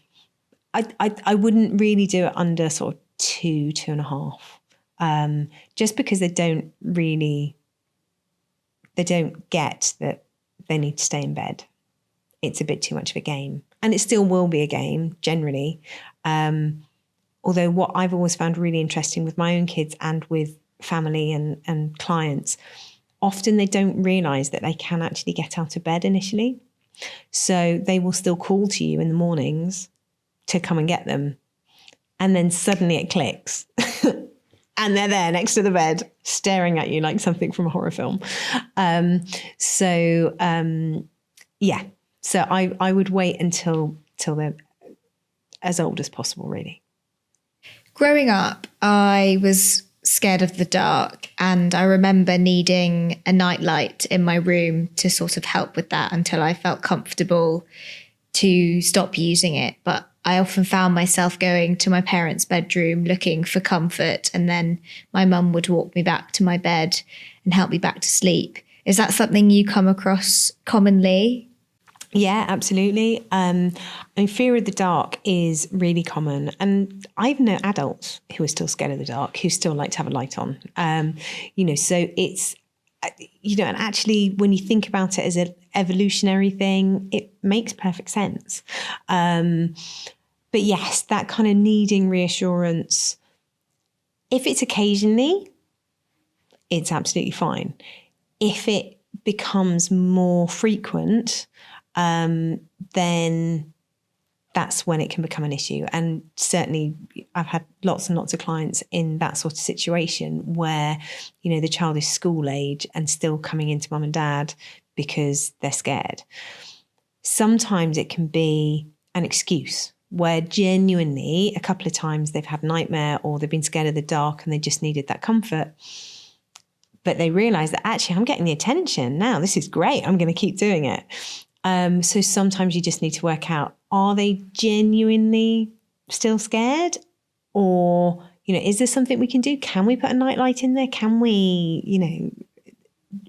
I wouldn't really do it under sort of 2.5, just because they don't get that they need to stay in bed. It's a bit too much of a game. And it still will be a game, generally. Although what I've always found really interesting with my own kids and with family and clients, often they don't realise that they can actually get out of bed initially. So they will still call to you in the mornings to come and get them. And then suddenly it clicks. And they're there next to the bed, staring at you like something from a horror film. So I would wait until they're as old as possible, really. Growing up, I was scared of the dark, and I remember needing a nightlight in my room to sort of help with that until I felt comfortable to stop using it. But I often found myself going to my parents' bedroom looking for comfort, and then my mum would walk me back to my bed and help me back to sleep. Is that something you come across commonly? Yeah, absolutely. Fear of the dark is really common. And I even know adults who are still scared of the dark, who still like to have a light on. So it's, and actually when you think about it as an evolutionary thing, it makes perfect sense. But yes, that kind of needing reassurance, if it's occasionally, it's absolutely fine. If it becomes more frequent, then that's when it can become an issue. And certainly I've had lots and lots of clients in that sort of situation where, the child is school age and still coming into mum and dad because they're scared. Sometimes it can be an excuse where genuinely a couple of times they've had nightmare or they've been scared of the dark and they just needed that comfort. But they realise that actually I'm getting the attention now. This is great. I'm going to keep doing it. So sometimes you just need to work out, are they genuinely still scared? Or, is there something we can do? Can we put a nightlight in there? Can we,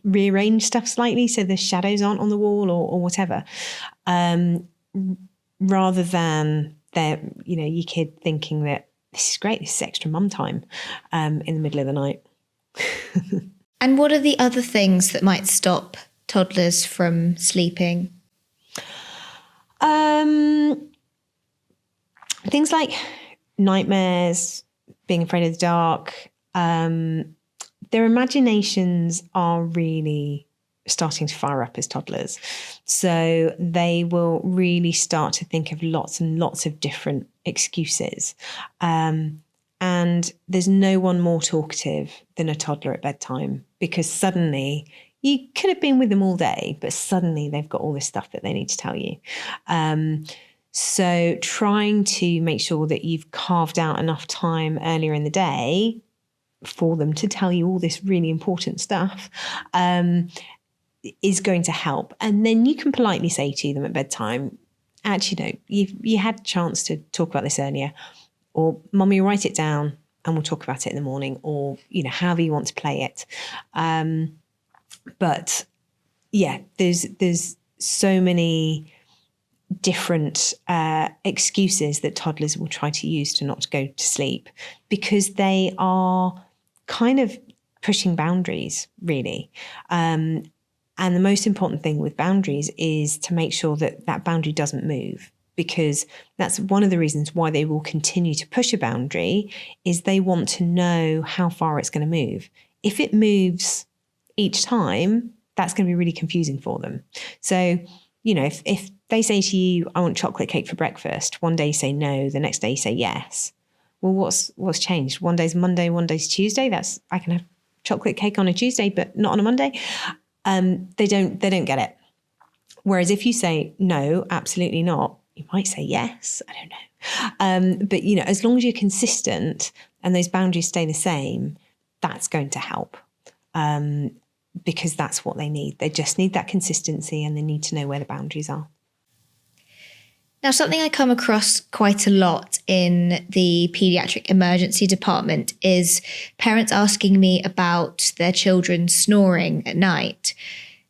rearrange stuff slightly so the shadows aren't on the wall or whatever? Rather than your kid thinking that this is great, this is extra mum time in the middle of the night. And what are the other things that might stop toddlers from sleeping? Things like nightmares, being afraid of the dark. Their imaginations are really starting to fire up as toddlers. So they will really start to think of lots and lots of different excuses. And there's no one more talkative than a toddler at bedtime, because suddenly you could have been with them all day, but suddenly they've got all this stuff that they need to tell you. So trying to make sure that you've carved out enough time earlier in the day for them to tell you all this really important stuff is going to help. And then you can politely say to them at bedtime, actually, no, you had a chance to talk about this earlier, or Mummy, write it down and we'll talk about it in the morning, or, however you want to play it. But yeah, there's so many different excuses that toddlers will try to use to not go to sleep, because they are kind of pushing boundaries, really. And the most important thing with boundaries is to make sure that that boundary doesn't move, because that's one of the reasons why they will continue to push a boundary, is they want to know how far it's going to move. If it moves each time, that's going to be really confusing for them. So, if they say to you, I want chocolate cake for breakfast, one day you say no, the next day you say yes. Well, what's changed? One day's Monday, one day's Tuesday. I can have chocolate cake on a Tuesday, but not on a Monday. They don't get it. Whereas if you say no, absolutely not, you might say yes. I don't know. But as long as you're consistent and those boundaries stay the same, that's going to help. Because that's what they need. They just need that consistency, and they need to know where the boundaries are. Now, something I come across quite a lot in the paediatric emergency department is parents asking me about their children snoring at night.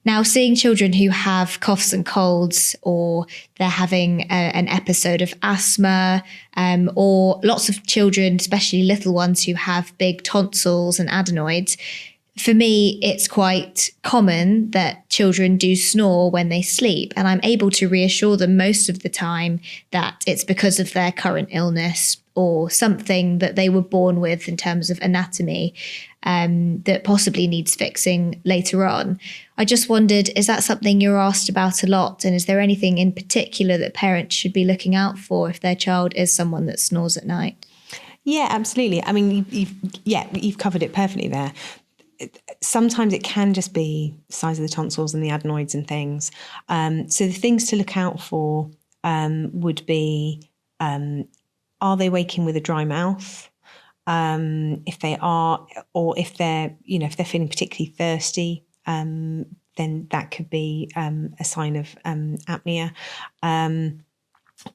Now, seeing children who have coughs and colds, or they're having an episode of asthma, or lots of children, especially little ones who have big tonsils and adenoids, for me, it's quite common that children do snore when they sleep, and I'm able to reassure them most of the time that it's because of their current illness or something that they were born with in terms of anatomy that possibly needs fixing later on. I just wondered, is that something you're asked about a lot? And is there anything in particular that parents should be looking out for if their child is someone that snores at night? Yeah, absolutely. I mean, you've covered it perfectly there. Sometimes it can just be size of the tonsils and the adenoids and things. So the things to look out for would be, are they waking with a dry mouth? If they are, or if they're feeling particularly thirsty, then that could be a sign of apnea.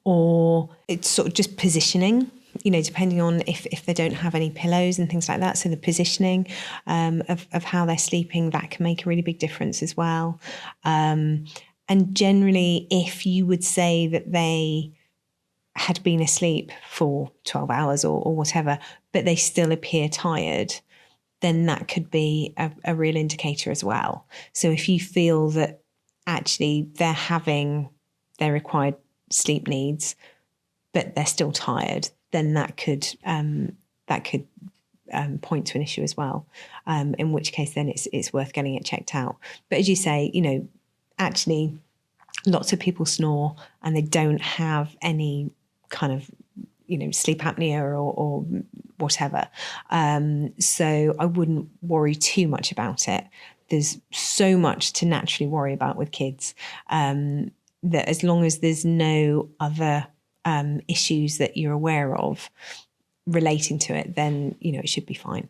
Or it's sort of just positioning, depending on if they don't have any pillows and things like that. So the positioning of how they're sleeping, that can make a really big difference as well. And generally, if you would say that they had been asleep for 12 hours or whatever, but they still appear tired, then that could be a real indicator as well. So if you feel that actually they're having their required sleep needs, but they're still tired, then that could point to an issue as well. In which case, then it's worth getting it checked out. But as you say, actually, lots of people snore and they don't have any kind of sleep apnea or whatever. So I wouldn't worry too much about it. There's so much to naturally worry about with kids. That as long as there's no other issues that you're aware of relating to it, then, it should be fine.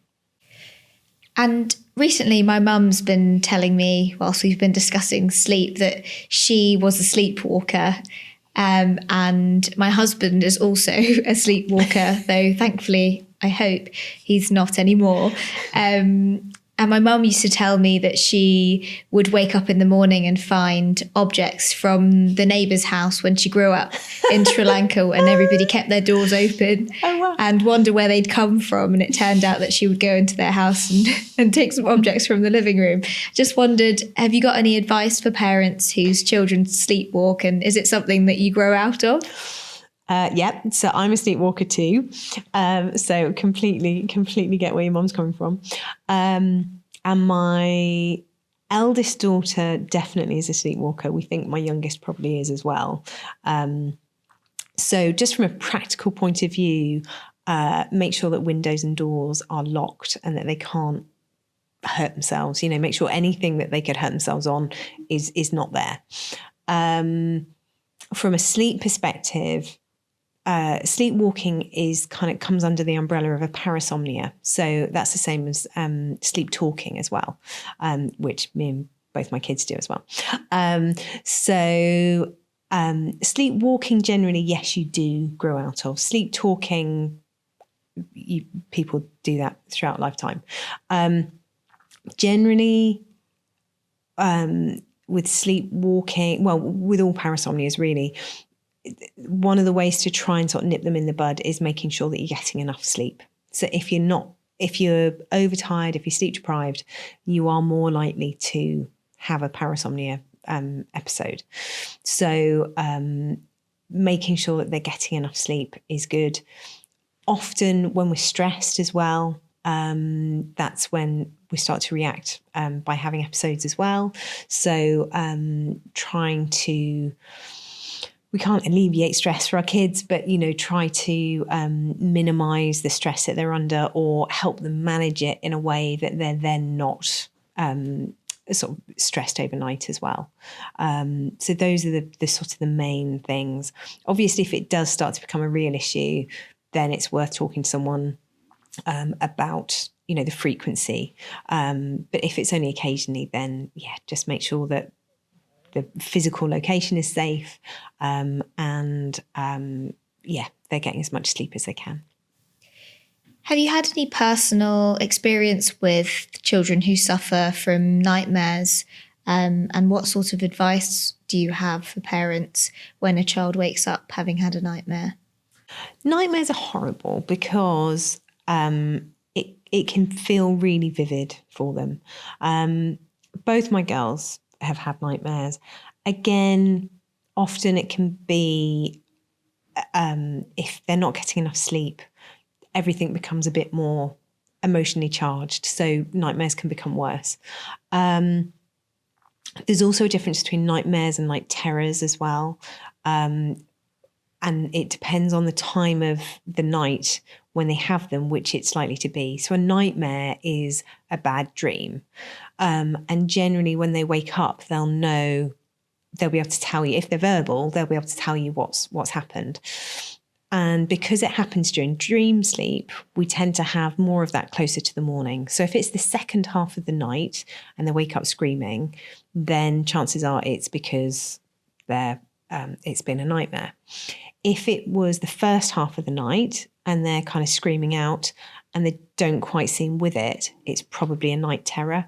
And recently my mum's been telling me, whilst we've been discussing sleep, that she was a sleepwalker. And my husband is also a sleepwalker, though thankfully, I hope he's not anymore. And my mum used to tell me that she would wake up in the morning and find objects from the neighbour's house when she grew up in Sri Lanka, and everybody kept their doors open and wonder where they'd come from. And it turned out that she would go into their house and take some objects from the living room. Just wondered, have you got any advice for parents whose children sleepwalk, and is it something that you grow out of? So I'm a sleepwalker too. So completely get where your mum's coming from. And my eldest daughter definitely is a sleepwalker. We think my youngest probably is as well. So just from a practical point of view, make sure that windows and doors are locked and that they can't hurt themselves. Make sure anything that they could hurt themselves on is not there. From a sleep perspective, sleepwalking comes under the umbrella of a parasomnia. So that's the same as sleep talking as well, which me and both my kids do as well. Sleepwalking generally, yes, you do grow out of. Sleep talking, people do that throughout lifetime. Generally, with sleepwalking, well, with all parasomnias really, one of the ways to try and sort of nip them in the bud is making sure that you're getting enough sleep. So if you're overtired, if you're sleep deprived, you are more likely to have a parasomnia episode. So making sure that they're getting enough sleep is good. Often when we're stressed as well, that's when we start to react by having episodes as well. So we can't alleviate stress for our kids, but, try to minimize the stress that they're under or help them manage it in a way that they're then not sort of stressed overnight as well. So those are the sort of the main things. Obviously, if it does start to become a real issue, then it's worth talking to someone about, the frequency. But if it's only occasionally, then just make sure that the physical location is safe, and they're getting as much sleep as they can. Have you had any personal experience with children who suffer from nightmares? And what sort of advice do you have for parents when a child wakes up having had a nightmare? Nightmares are horrible because it can feel really vivid for them. Both my girls have had nightmares. Again, often it can be if they're not getting enough sleep, everything becomes a bit more emotionally charged. So nightmares can become worse. There's also a difference between nightmares and night terrors as well. And it depends on the time of the night when they have them, which it's likely to be. So a nightmare is a bad dream. And generally when they wake up, they'll be able to tell you, if they're verbal, they'll be able to tell you what's happened. And because it happens during dream sleep, we tend to have more of that closer to the morning. So if it's the second half of the night and they wake up screaming, then chances are it's because it's been a nightmare. If it was the first half of the night and they're kind of screaming out and they don't quite seem with it, it's probably a night terror,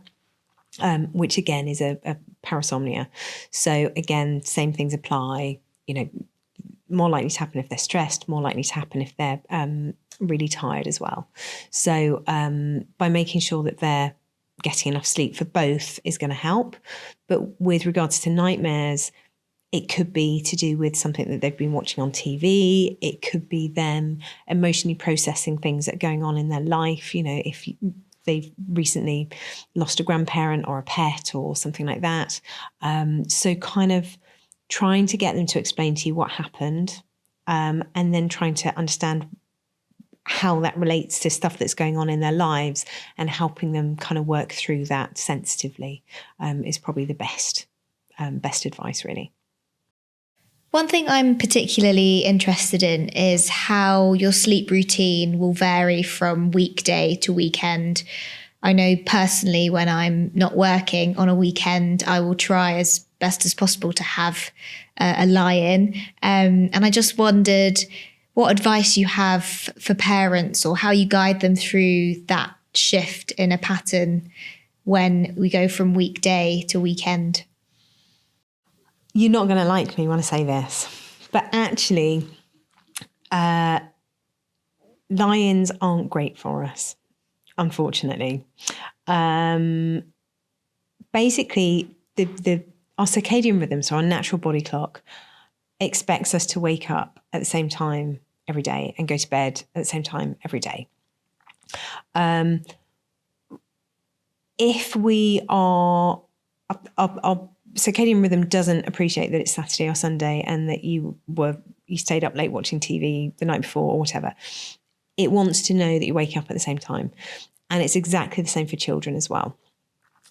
which again is a parasomnia. So again, same things apply, more likely to happen if they're stressed, more likely to happen if they're really tired as well. So by making sure that they're getting enough sleep for both is going to help. But with regards to nightmares, it could be to do with something that they've been watching on TV. It could be them emotionally processing things that are going on in their life. If they've recently lost a grandparent or a pet or something like that. So kind of trying to get them to explain to you what happened, and then trying to understand how that relates to stuff that's going on in their lives and helping them kind of work through that sensitively is probably the best advice, really. One thing I'm particularly interested in is how your sleep routine will vary from weekday to weekend. I know personally when I'm not working on a weekend, I will try as best as possible to have a lie-in. And I just wondered what advice you have for parents or how you guide them through that shift in a pattern when we go from weekday to weekend. You're not going to like me when I say this, but actually, lie-ins aren't great for us, unfortunately. Basically, our circadian rhythm, so our natural body clock, expects us to wake up at the same time every day and go to bed at the same time every day. If we are, our circadian rhythm doesn't appreciate that it's Saturday or Sunday and that you stayed up late watching TV the night before or whatever. It wants to know that you're waking up at the same time. And it's exactly the same for children as well.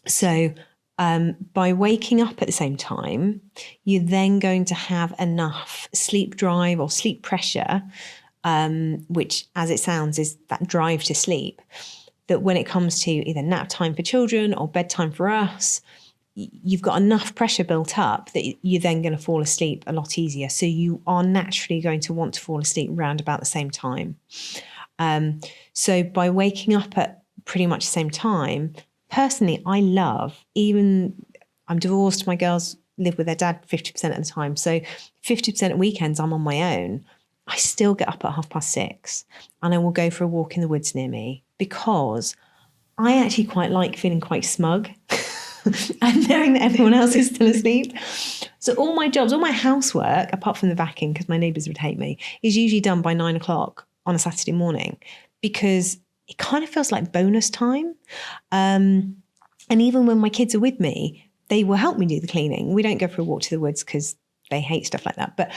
So by waking up at the same time, you're then going to have enough sleep drive or sleep pressure, which, as it sounds, is that drive to sleep, that when it comes to either nap time for children or bedtime for us, you've got enough pressure built up that you're then going to fall asleep a lot easier. So you are naturally going to want to fall asleep around about the same time. So by waking up at pretty much the same time, personally, I love, even I'm divorced, my girls live with their dad 50% of the time. So 50% of weekends I'm on my own. I still get up at 6:30 and I will go for a walk in the woods near me because I actually quite like feeling quite smug and knowing that everyone else is still asleep. So all my jobs, all my housework, apart from the vacuum, because my neighbours would hate me, is usually done by 9:00 on a Saturday morning because it kind of feels like bonus time. And even when my kids are with me, they will help me do the cleaning. We don't go for a walk to the woods because they hate stuff like that. But,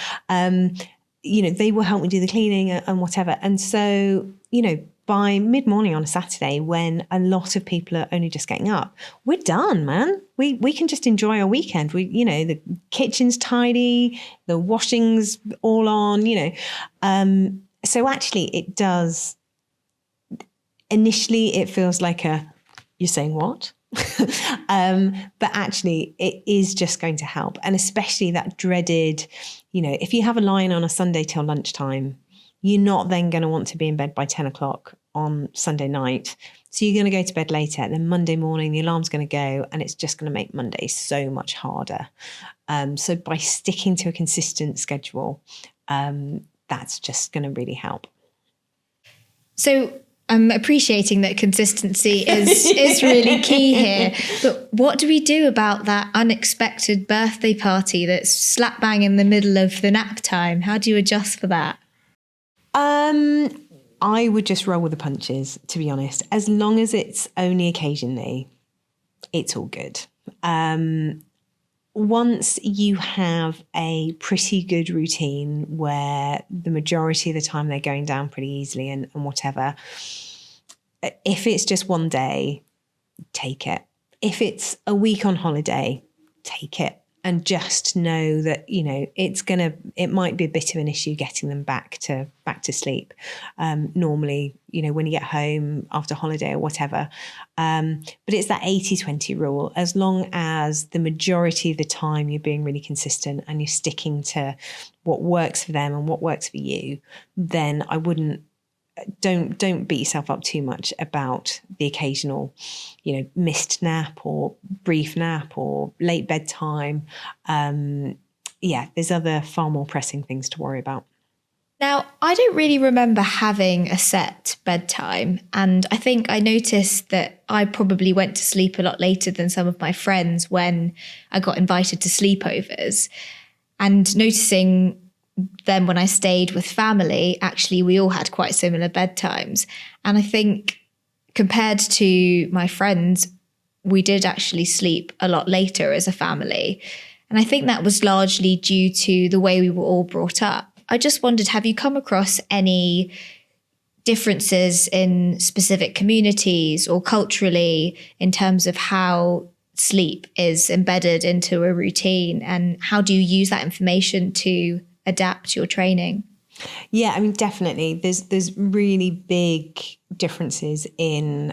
they will help me do the cleaning and whatever. And so, by mid-morning on a Saturday, when a lot of people are only just getting up, we're done, man. We can just enjoy our weekend. The kitchen's tidy, the washing's all on, So actually it does, initially it feels like you're saying what? But actually it is just going to help. And especially that dreaded, if you have a lie-in on a Sunday till lunchtime, you're not then going to want to be in bed by 10:00 on Sunday night. So you're going to go to bed later. And then Monday morning, the alarm's going to go and it's just going to make Monday so much harder. So by sticking to a consistent schedule, that's just going to really help. So I'm appreciating that consistency is really key here. But what do we do about that unexpected birthday party that's slap bang in the middle of the nap time? How do you adjust for that? I would just roll with the punches, to be honest. As long as it's only occasionally, it's all good. Once you have a pretty good routine where the majority of the time they're going down pretty easily and whatever, if it's just one day, take it. If it's a week on holiday, take it. And just know that, it might be a bit of an issue getting them back to normally, when you get home after holiday or whatever. But it's that 80-20 rule. As long as the majority of the time you're being really consistent and you're sticking to what works for them and what works for you, then I wouldn't, don't beat yourself up too much about the occasional, missed nap or brief nap or late bedtime. There's other far more pressing things to worry about. Now, I don't really remember having a set bedtime. And I think I noticed that I probably went to sleep a lot later than some of my friends when I got invited to sleepovers. And noticing then when I stayed with family, actually, we all had quite similar bedtimes. And I think compared to my friends, we did actually sleep a lot later as a family. And I think that was largely due to the way we were all brought up. I just wondered, have you come across any differences in specific communities or culturally in terms of how sleep is embedded into a routine? And how do you use that information to adapt your training? Yeah, I mean, definitely. There's really big differences in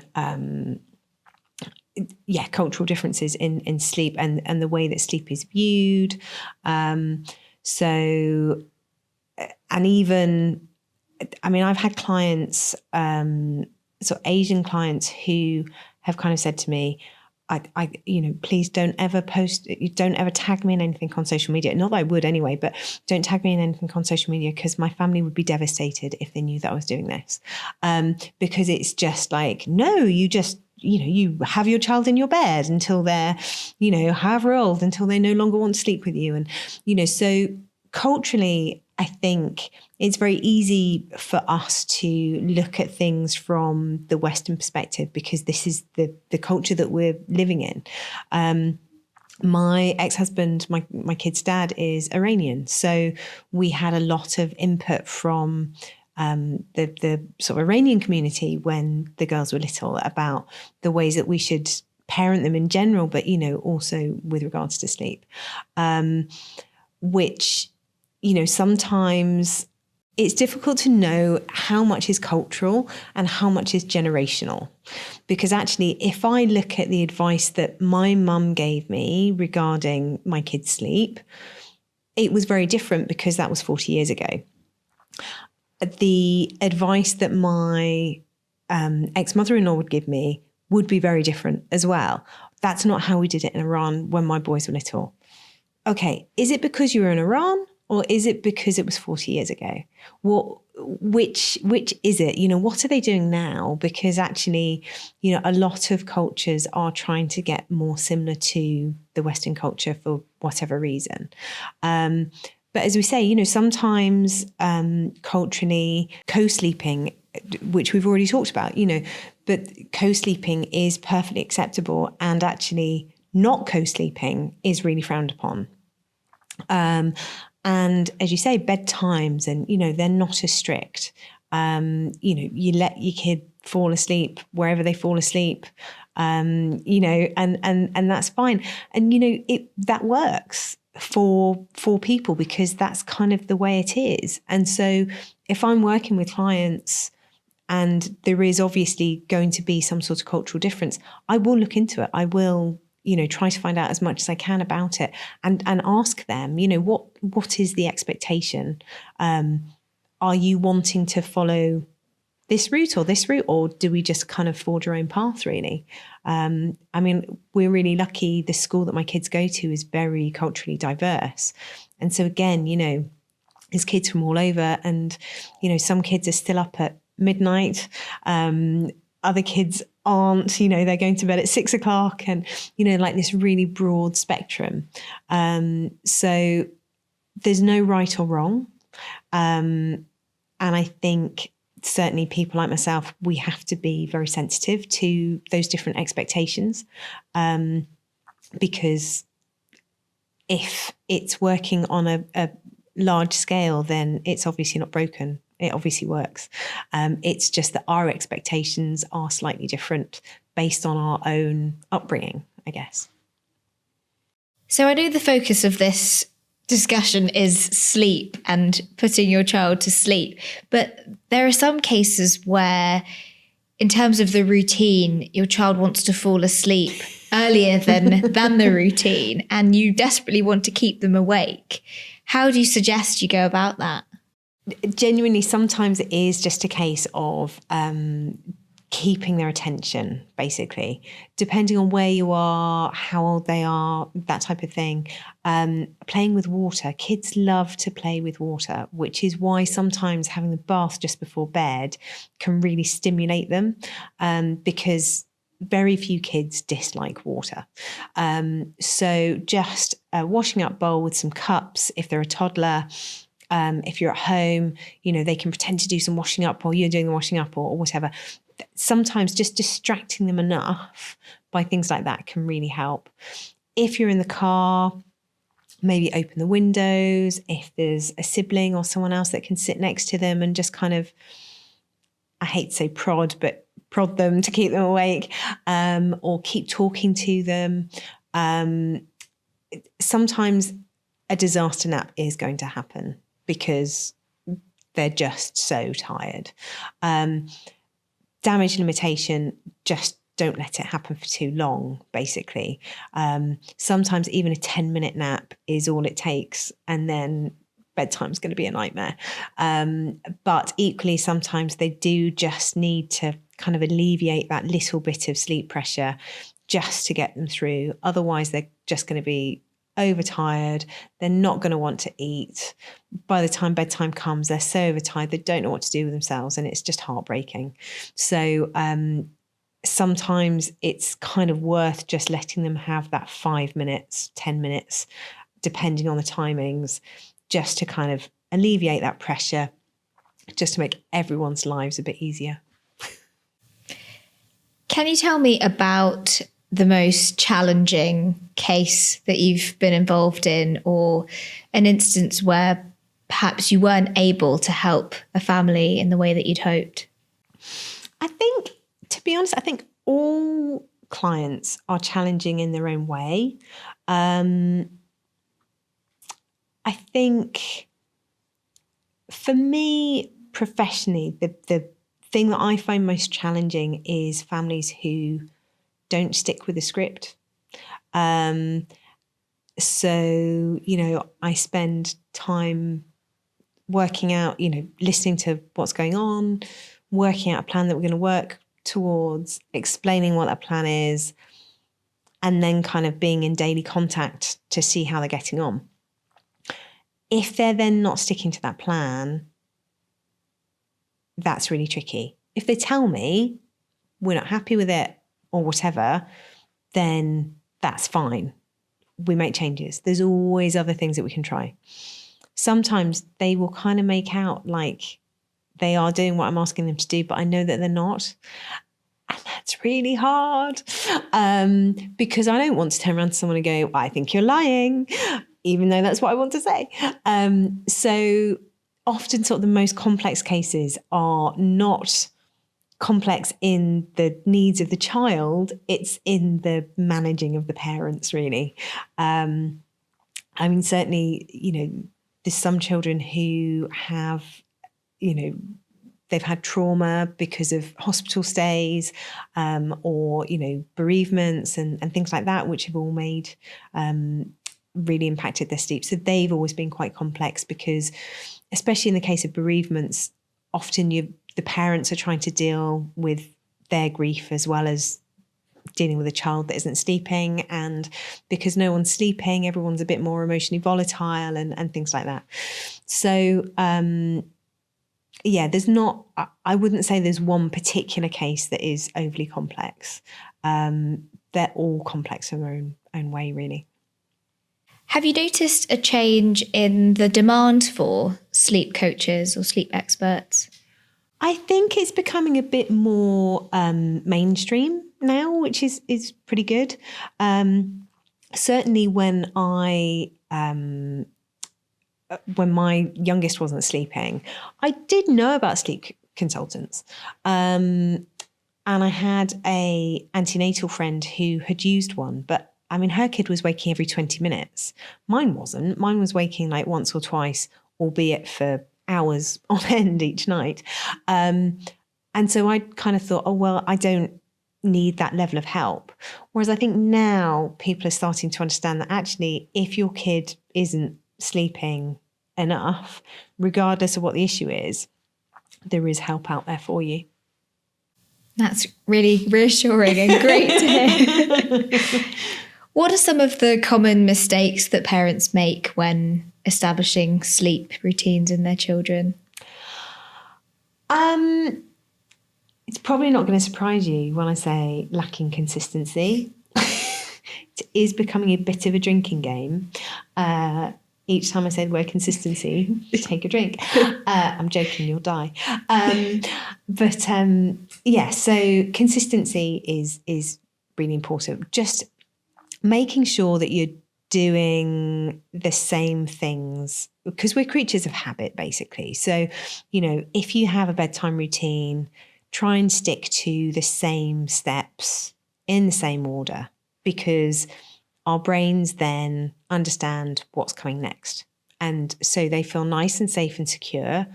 cultural differences in sleep and the way that sleep is viewed. And even, I mean, I've had clients, Asian clients who have kind of said to me, please don't ever tag me in anything on social media. Not that I would anyway, but don't tag me in anything on social media because my family would be devastated if they knew that I was doing this. Because it's just like, no, you just, you have your child in your bed until they're, however old, until they no longer want to sleep with you. And, so culturally, I think it's very easy for us to look at things from the Western perspective because this is the culture that we're living in. My ex-husband, my kid's dad is Iranian. So we had a lot of input from the sort of Iranian community when the girls were little about the ways that we should parent them in general, but, also with regards to sleep, which, sometimes it's difficult to know how much is cultural and how much is generational. Because actually, if I look at the advice that my mum gave me regarding my kids' sleep, it was very different because that was 40 years ago. The advice that my ex-mother-in-law would give me would be very different as well. That's not how we did it in Iran when my boys were little. Okay, is it because you were in Iran? Or is it because it was 40 years ago? Which is it? What are they doing now? Because actually, a lot of cultures are trying to get more similar to the Western culture for whatever reason. But as we say, sometimes culturally, co-sleeping, which we've already talked about, but co-sleeping is perfectly acceptable, and actually not co-sleeping is really frowned upon. And as you say, bedtimes, and, they're not as strict. You let your kid fall asleep wherever they fall asleep, and that's fine. And, that works for people because that's kind of the way it is. And so if I'm working with clients and there is obviously going to be some sort of cultural difference, I will look into it. I will try to find out as much as I can about it and ask them, what is the expectation? Are you wanting to follow this route, or do we just kind of forge our own path, really? I mean, we're really lucky. The school that my kids go to is very culturally diverse. And so again, there's kids from all over, and, some kids are still up at midnight. Other kids aren't, they're going to bed at 6 o'clock, and, like this really broad spectrum. So there's no right or wrong. And I think certainly people like myself, we have to be very sensitive to those different expectations, because if it's working on a large scale, then it's obviously not broken. It obviously works. It's just that our expectations are slightly different based on our own upbringing, I guess. So I know the focus of this discussion is sleep and putting your child to sleep, but there are some cases where, in terms of the routine, your child wants to fall asleep earlier than the routine, and you desperately want to keep them awake. How do you suggest you go about that? Genuinely, sometimes it is just a case of keeping their attention, basically, depending on where you are, how old they are, that type of thing. Playing with water. Kids love to play with water, which is why sometimes having the bath just before bed can really stimulate them, because very few kids dislike water. So just a washing up bowl with some cups, if they're a toddler. If you're at home, they can pretend to do some washing up while you're doing the washing up or whatever. Sometimes just distracting them enough by things like that can really help. If you're in the car, maybe open the windows. If there's a sibling or someone else that can sit next to them and just kind of, I hate to say prod them to keep them awake, or keep talking to them. Sometimes a disaster nap is going to happen because they're just so tired. Damage limitation, just don't let it happen for too long, basically. Sometimes even a 10-minute nap is all it takes, and then bedtime's going to be a nightmare. But equally, sometimes they do just need to kind of alleviate that little bit of sleep pressure just to get them through. Otherwise, they're just going to be overtired. They're not going to want to eat. By the time bedtime comes, they're so overtired, they don't know what to do with themselves, and it's just heartbreaking. So sometimes it's kind of worth just letting them have that 5 minutes, 10 minutes, depending on the timings, just to kind of alleviate that pressure, just to make everyone's lives a bit easier. Can you tell me about the most challenging case that you've been involved in, or an instance where perhaps you weren't able to help a family in the way that you'd hoped? I think, to be honest, I think all clients are challenging in their own way. I think for me, professionally, the thing that I find most challenging is families who don't stick with the script. So, I spend time working out, listening to what's going on, working out a plan that we're going to work towards, explaining what that plan is, and then kind of being in daily contact to see how they're getting on. If they're then not sticking to that plan, that's really tricky. If they tell me we're not happy with it or whatever, then that's fine. We make changes. There's always other things that we can try. Sometimes they will kind of make out like they are doing what I'm asking them to do, but I know that they're not. And that's really hard, because I don't want to turn around to someone and go, I think you're lying, even though that's what I want to say. So often sort of the most complex cases are not complex in the needs of the child, it's in the managing of the parents, really. Certainly, there's some children who have, they've had trauma because of hospital stays, or, bereavements and things like that, which have all made, really impacted their sleep. So they've always been quite complex because, especially in the case of bereavements, often the parents are trying to deal with their grief as well as dealing with a child that isn't sleeping. And because no one's sleeping, everyone's a bit more emotionally volatile and things like that. So there's not, I wouldn't say there's one particular case that is overly complex. They're all complex in their own way, really. Have you noticed a change in the demand for sleep coaches or sleep experts? I think it's becoming a bit more mainstream now, which is pretty good. Certainly when when my youngest wasn't sleeping, I did know about sleep consultants. And I had a antenatal friend who had used one, but I mean, her kid was waking every 20 minutes. Mine wasn't. Mine was waking like once or twice, albeit for hours on end each night. And so I kind of thought, oh, well, I don't need that level of help. Whereas I think now people are starting to understand that actually, if your kid isn't sleeping enough, regardless of what the issue is, there is help out there for you. That's really reassuring and great to hear. What are some of the common mistakes that parents make when establishing sleep routines in their children? It's probably not going to surprise you when I say lacking consistency. It is becoming a bit of a drinking game. Each time I say the word consistency, take a drink. I'm joking, you'll die. So consistency is really important. Just making sure that you're doing the same things, because we're creatures of habit, basically. So, if you have a bedtime routine, try and stick to the same steps in the same order, because our brains then understand what's coming next. And so they feel nice and safe and secure,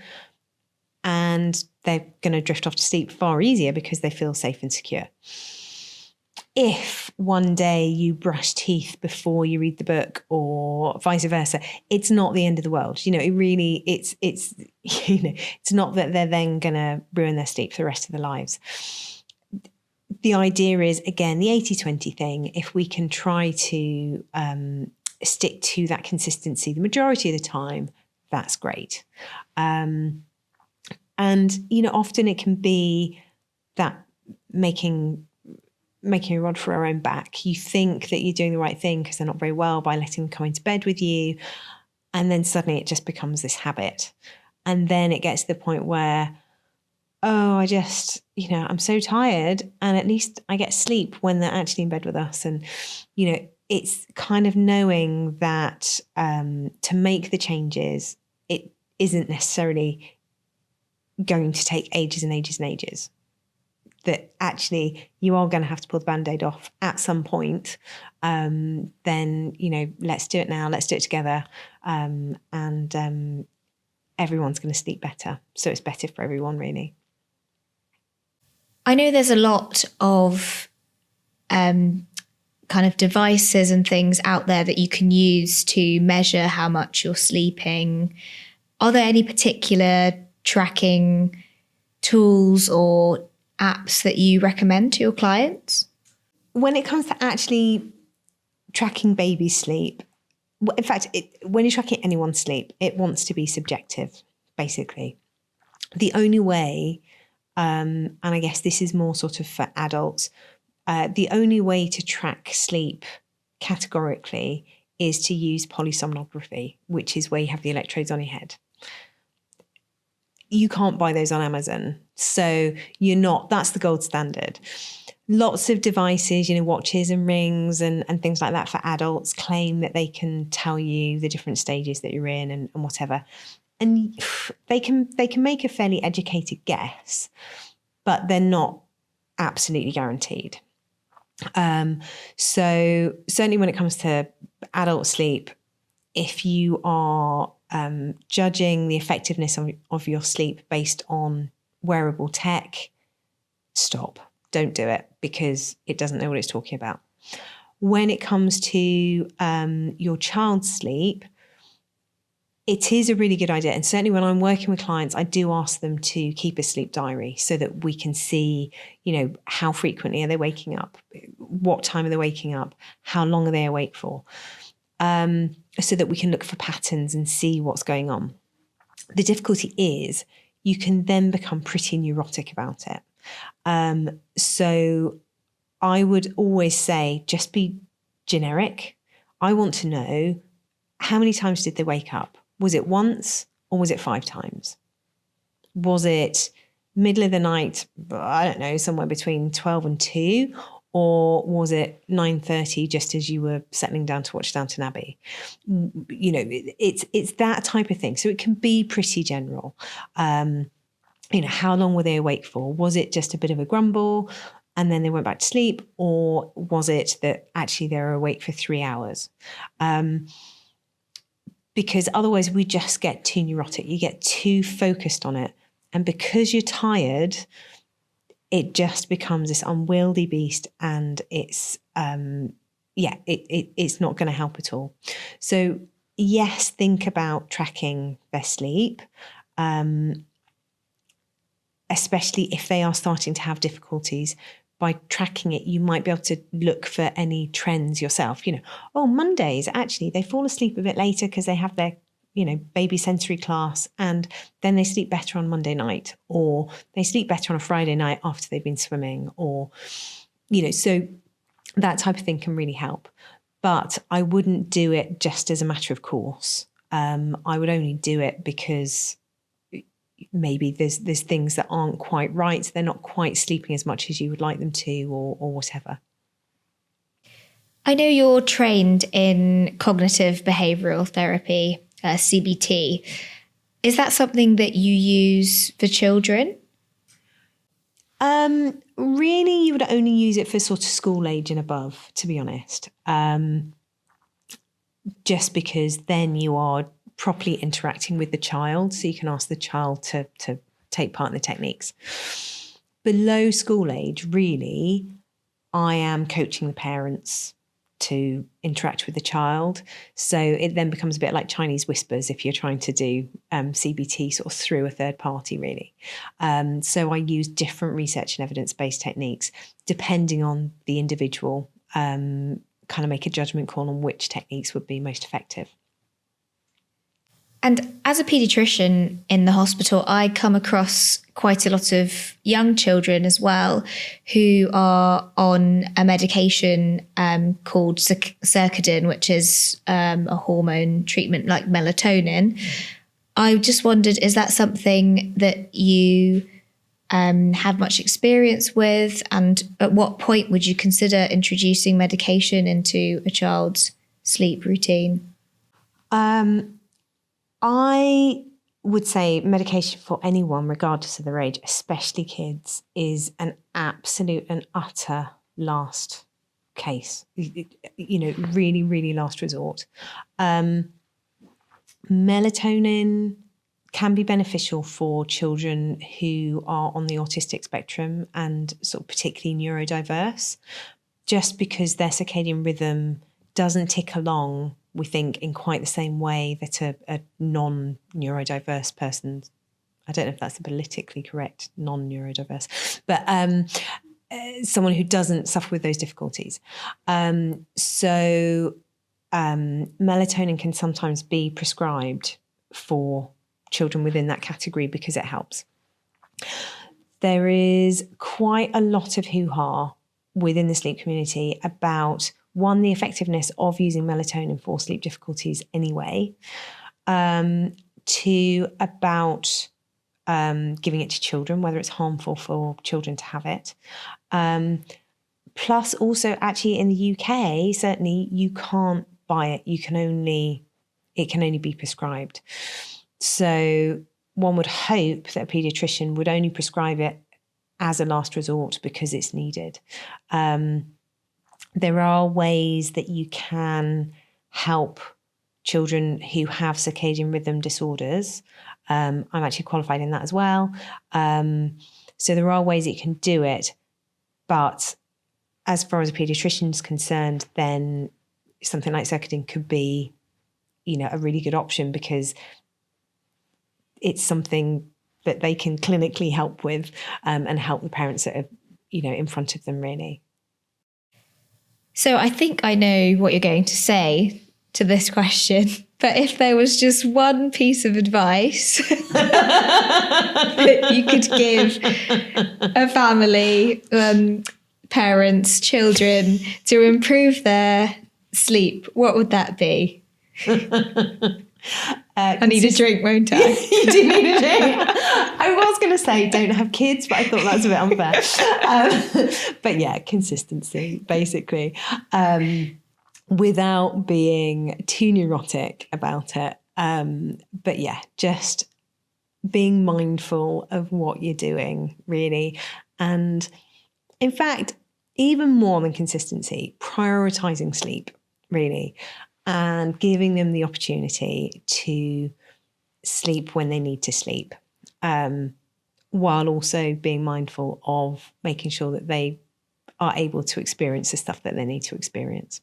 and they're going to drift off to sleep far easier because they feel safe and secure. If one day you brush teeth before you read the book or vice versa, it's not the end of the world. It's not that they're then going to ruin their sleep for the rest of their lives. The idea is, again, the 80-20 thing. If we can try to stick to that consistency the majority of the time, that's great. And, often it can be that making a rod for our own back. You think that you're doing the right thing because they're not very well by letting them come into bed with you. And then suddenly it just becomes this habit. And then it gets to the point where, oh, I just, I'm so tired, and at least I get sleep when they're actually in bed with us. And, it's kind of knowing that to make the changes, it isn't necessarily going to take ages and ages and ages. That actually you are going to have to pull the Band-Aid off at some point. Then, let's do it now. Let's do it together. And everyone's going to sleep better. So it's better for everyone, really. I know there's a lot of kind of devices and things out there that you can use to measure how much you're sleeping. Are there any particular tracking tools or apps that you recommend to your clients? When it comes to actually tracking baby sleep, in fact, when you're tracking anyone's sleep, it wants to be subjective, basically. The only way, and I guess this is more sort of for adults, the only way to track sleep categorically is to use polysomnography, which is where you have the electrodes on your head. You can't buy those on Amazon. So that's the gold standard. Lots of devices, watches and rings and things like that for adults claim that they can tell you the different stages that you're in and whatever. And they can make a fairly educated guess, but they're not absolutely guaranteed. So certainly when it comes to adult sleep, if you are judging the effectiveness of your sleep based on wearable tech, stop. Don't do it, because it doesn't know what it's talking about. When it comes to your child's sleep, it is a really good idea. And certainly when I'm working with clients, I do ask them to keep a sleep diary so that we can see, how frequently are they waking up? What time are they waking up? How long are they awake for? So that we can look for patterns and see what's going on. The difficulty is you can then become pretty neurotic about it. So I would always say, just be generic. I want to know, how many times did they wake up? Was it once or was it 5 times? Was it middle of the night, I don't know, somewhere between 12 and 2? Or was it 9:30 just as you were settling down to watch Downton Abbey? You know, it's that type of thing. So it can be pretty general. You know, how long were they awake for? Was it just a bit of a grumble and then they went back to sleep? Or was it that actually they were awake for 3 hours? Because otherwise we just get too neurotic. You get too focused on it. And because you're tired, it just becomes this unwieldy beast, and it's it's not going to help at all. So yes, think about tracking their sleep, especially if they are starting to have difficulties. By tracking it, you might be able to look for any trends yourself. You know, oh, Mondays, actually, they fall asleep a bit later because they have their, you know, baby sensory class, and then they sleep better on Monday night, or they sleep better on a Friday night after they've been swimming, or, you know, so that type of thing can really help. But I wouldn't do it just as a matter of course. I would only do it because maybe there's things that aren't quite right. They're not quite sleeping as much as you would like them to, or whatever. I know you're trained in cognitive behavioural therapy, CBT. Is that something that you use for children? Really, you would only use it for sort of school age and above, to be honest. Just because then you are properly interacting with the child, so you can ask the child to take part in the techniques. Below school age, really, I am coaching the parents to interact with the child. So it then becomes a bit like Chinese whispers if you're trying to do CBT sort of through a third party, really. So I use different research and evidence-based techniques depending on the individual, kind of make a judgment call on which techniques would be most effective. And as a paediatrician in the hospital, I come across quite a lot of young children as well who are on a medication called Circadin, which is a hormone treatment like melatonin. I just wondered, is that something that you have much experience with? And at what point would you consider introducing medication into a child's sleep routine? I would say medication for anyone, regardless of their age, especially kids, is an absolute and utter last case. You know, really, really last resort. Melatonin can be beneficial for children who are on the autistic spectrum and sort of particularly neurodiverse, just because their circadian rhythm doesn't tick along, we think, in quite the same way that a non-neurodiverse person, I don't know if that's the politically correct, non-neurodiverse, but someone who doesn't suffer with those difficulties. So melatonin can sometimes be prescribed for children within that category because it helps. There is quite a lot of hoo-ha within the sleep community about, one, the effectiveness of using melatonin for sleep difficulties anyway. Two, about giving it to children, whether it's harmful for children to have it. Plus also, actually in the UK, certainly you can't buy it. It can only be prescribed. So one would hope that a paediatrician would only prescribe it as a last resort because it's needed. There are ways that you can help children who have circadian rhythm disorders. I'm actually qualified in that as well. So there are ways that you can do it. But as far as a paediatrician is concerned, then something like Circadin could be, you know, a really good option because it's something that they can clinically help with and help the parents that are, you know, in front of them, really. So I think I know what you're going to say to this question. But if there was just one piece of advice that you could give a family, parents, children, to improve their sleep, what would that be? I need a drink, won't I? You do need a drink. I was going to say don't have kids, but I thought that's a bit unfair. But yeah, consistency, basically. Without being too neurotic about it. But yeah, just being mindful of what you're doing, really. And in fact, even more than consistency, prioritizing sleep, really, and giving them the opportunity to sleep when they need to sleep, while also being mindful of making sure that they are able to experience the stuff that they need to experience.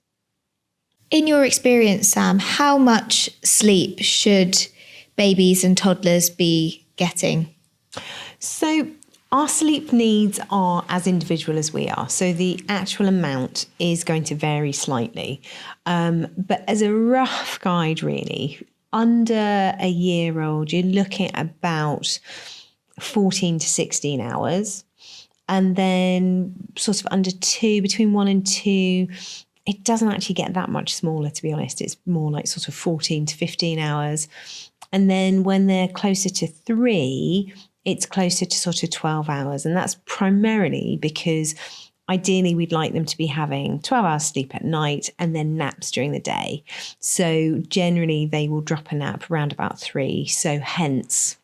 In your experience, Sam, how much sleep should babies and toddlers be getting? So our sleep needs are as individual as we are. So the actual amount is going to vary slightly. But as a rough guide, really, under a year old, you're looking at about 14 to 16 hours. And then sort of under 2, between 1 and 2, it doesn't actually get that much smaller, to be honest. It's more like sort of 14 to 15 hours. And then when they're closer to 3, it's closer to sort of 12 hours. And that's primarily because ideally we'd like them to be having 12 hours sleep at night and then naps during the day. So generally they will drop a nap around about 3. So hence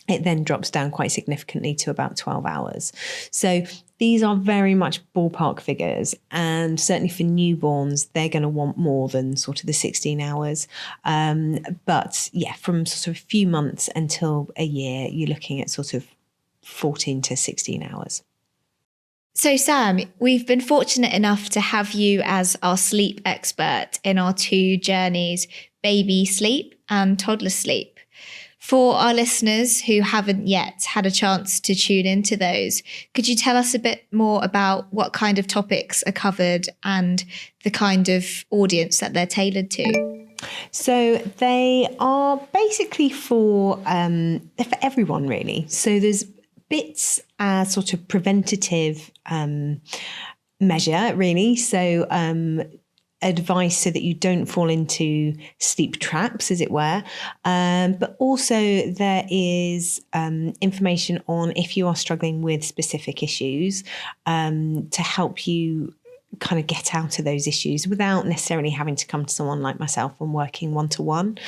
it then drops down quite significantly to about 12 hours. So these are very much ballpark figures, and certainly for newborns, they're going to want more than sort of the 16 hours. But yeah, from sort of a few months until a year, you're looking at sort of 14 to 16 hours. So Sam, we've been fortunate enough to have you as our sleep expert in our 2 journeys, baby sleep and toddler sleep. For our listeners who haven't yet had a chance to tune into those, could you tell us a bit more about what kind of topics are covered and the kind of audience that they're tailored to? So they are basically for everyone, really. So there's bits as sort of preventative measure, really. So advice so that you don't fall into sleep traps, as it were. But also there is information on if you are struggling with specific issues to help you kind of get out of those issues without necessarily having to come to someone like myself and working one-to-one.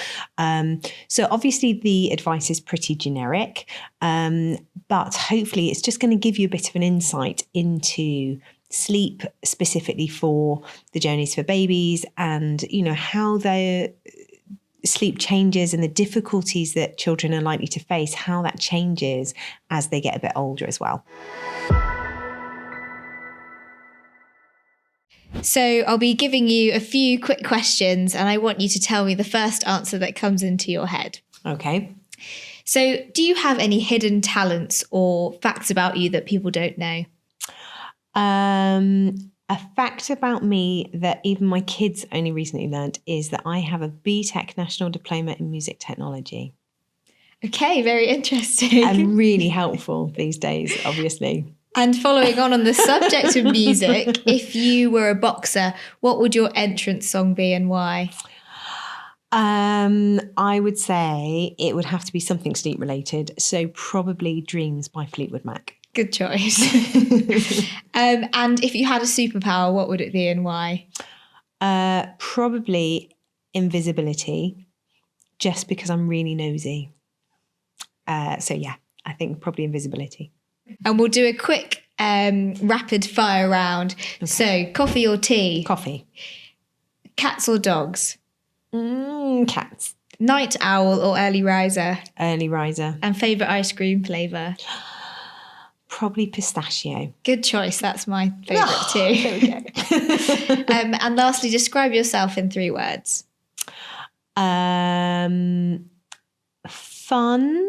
So obviously the advice is pretty generic, but hopefully it's just going to give you a bit of an insight into sleep specifically for the journeys for babies, and you know how their sleep changes and the difficulties that children are likely to face, how that changes as they get a bit older as well. So I'll be giving you a few quick questions and I want you to tell me the first answer that comes into your head. Okay. So do you have any hidden talents or facts about you that people don't know? A fact about me that even my kids only recently learned is that I have a BTEC National Diploma in Music Technology. Okay, very interesting. And really helpful these days, obviously. And following on the subject of music, if you were a boxer, what would your entrance song be and why? I would say it would have to be something sleep related. So probably Dreams by Fleetwood Mac. Good choice. And if you had a superpower, what would it be and why? Probably invisibility, just because I'm really nosy. So yeah, I think probably invisibility. And we'll do a quick rapid fire round. Okay. So coffee or tea? Coffee. Cats or dogs? Cats. Night owl or early riser? Early riser. And favourite ice cream flavour? Probably pistachio. Good choice. That's my favourite too. There we go. And lastly, describe yourself in 3 words. Fun,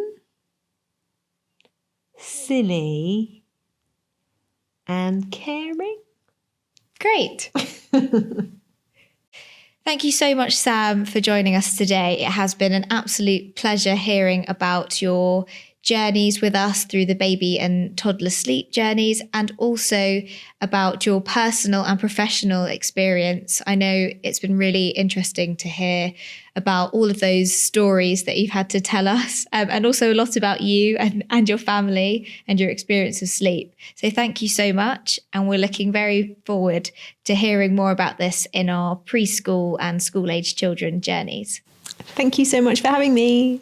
silly, and caring. Great. Thank you so much, Sam, for joining us today. It has been an absolute pleasure hearing about your journeys with us through the baby and toddler sleep journeys, and also about your personal and professional experience. I know it's been really interesting to hear about all of those stories that you've had to tell us, and also a lot about you and your family and your experience of sleep. So thank you so much. And we're looking very forward to hearing more about this in our preschool and school-age children journeys. Thank you so much for having me.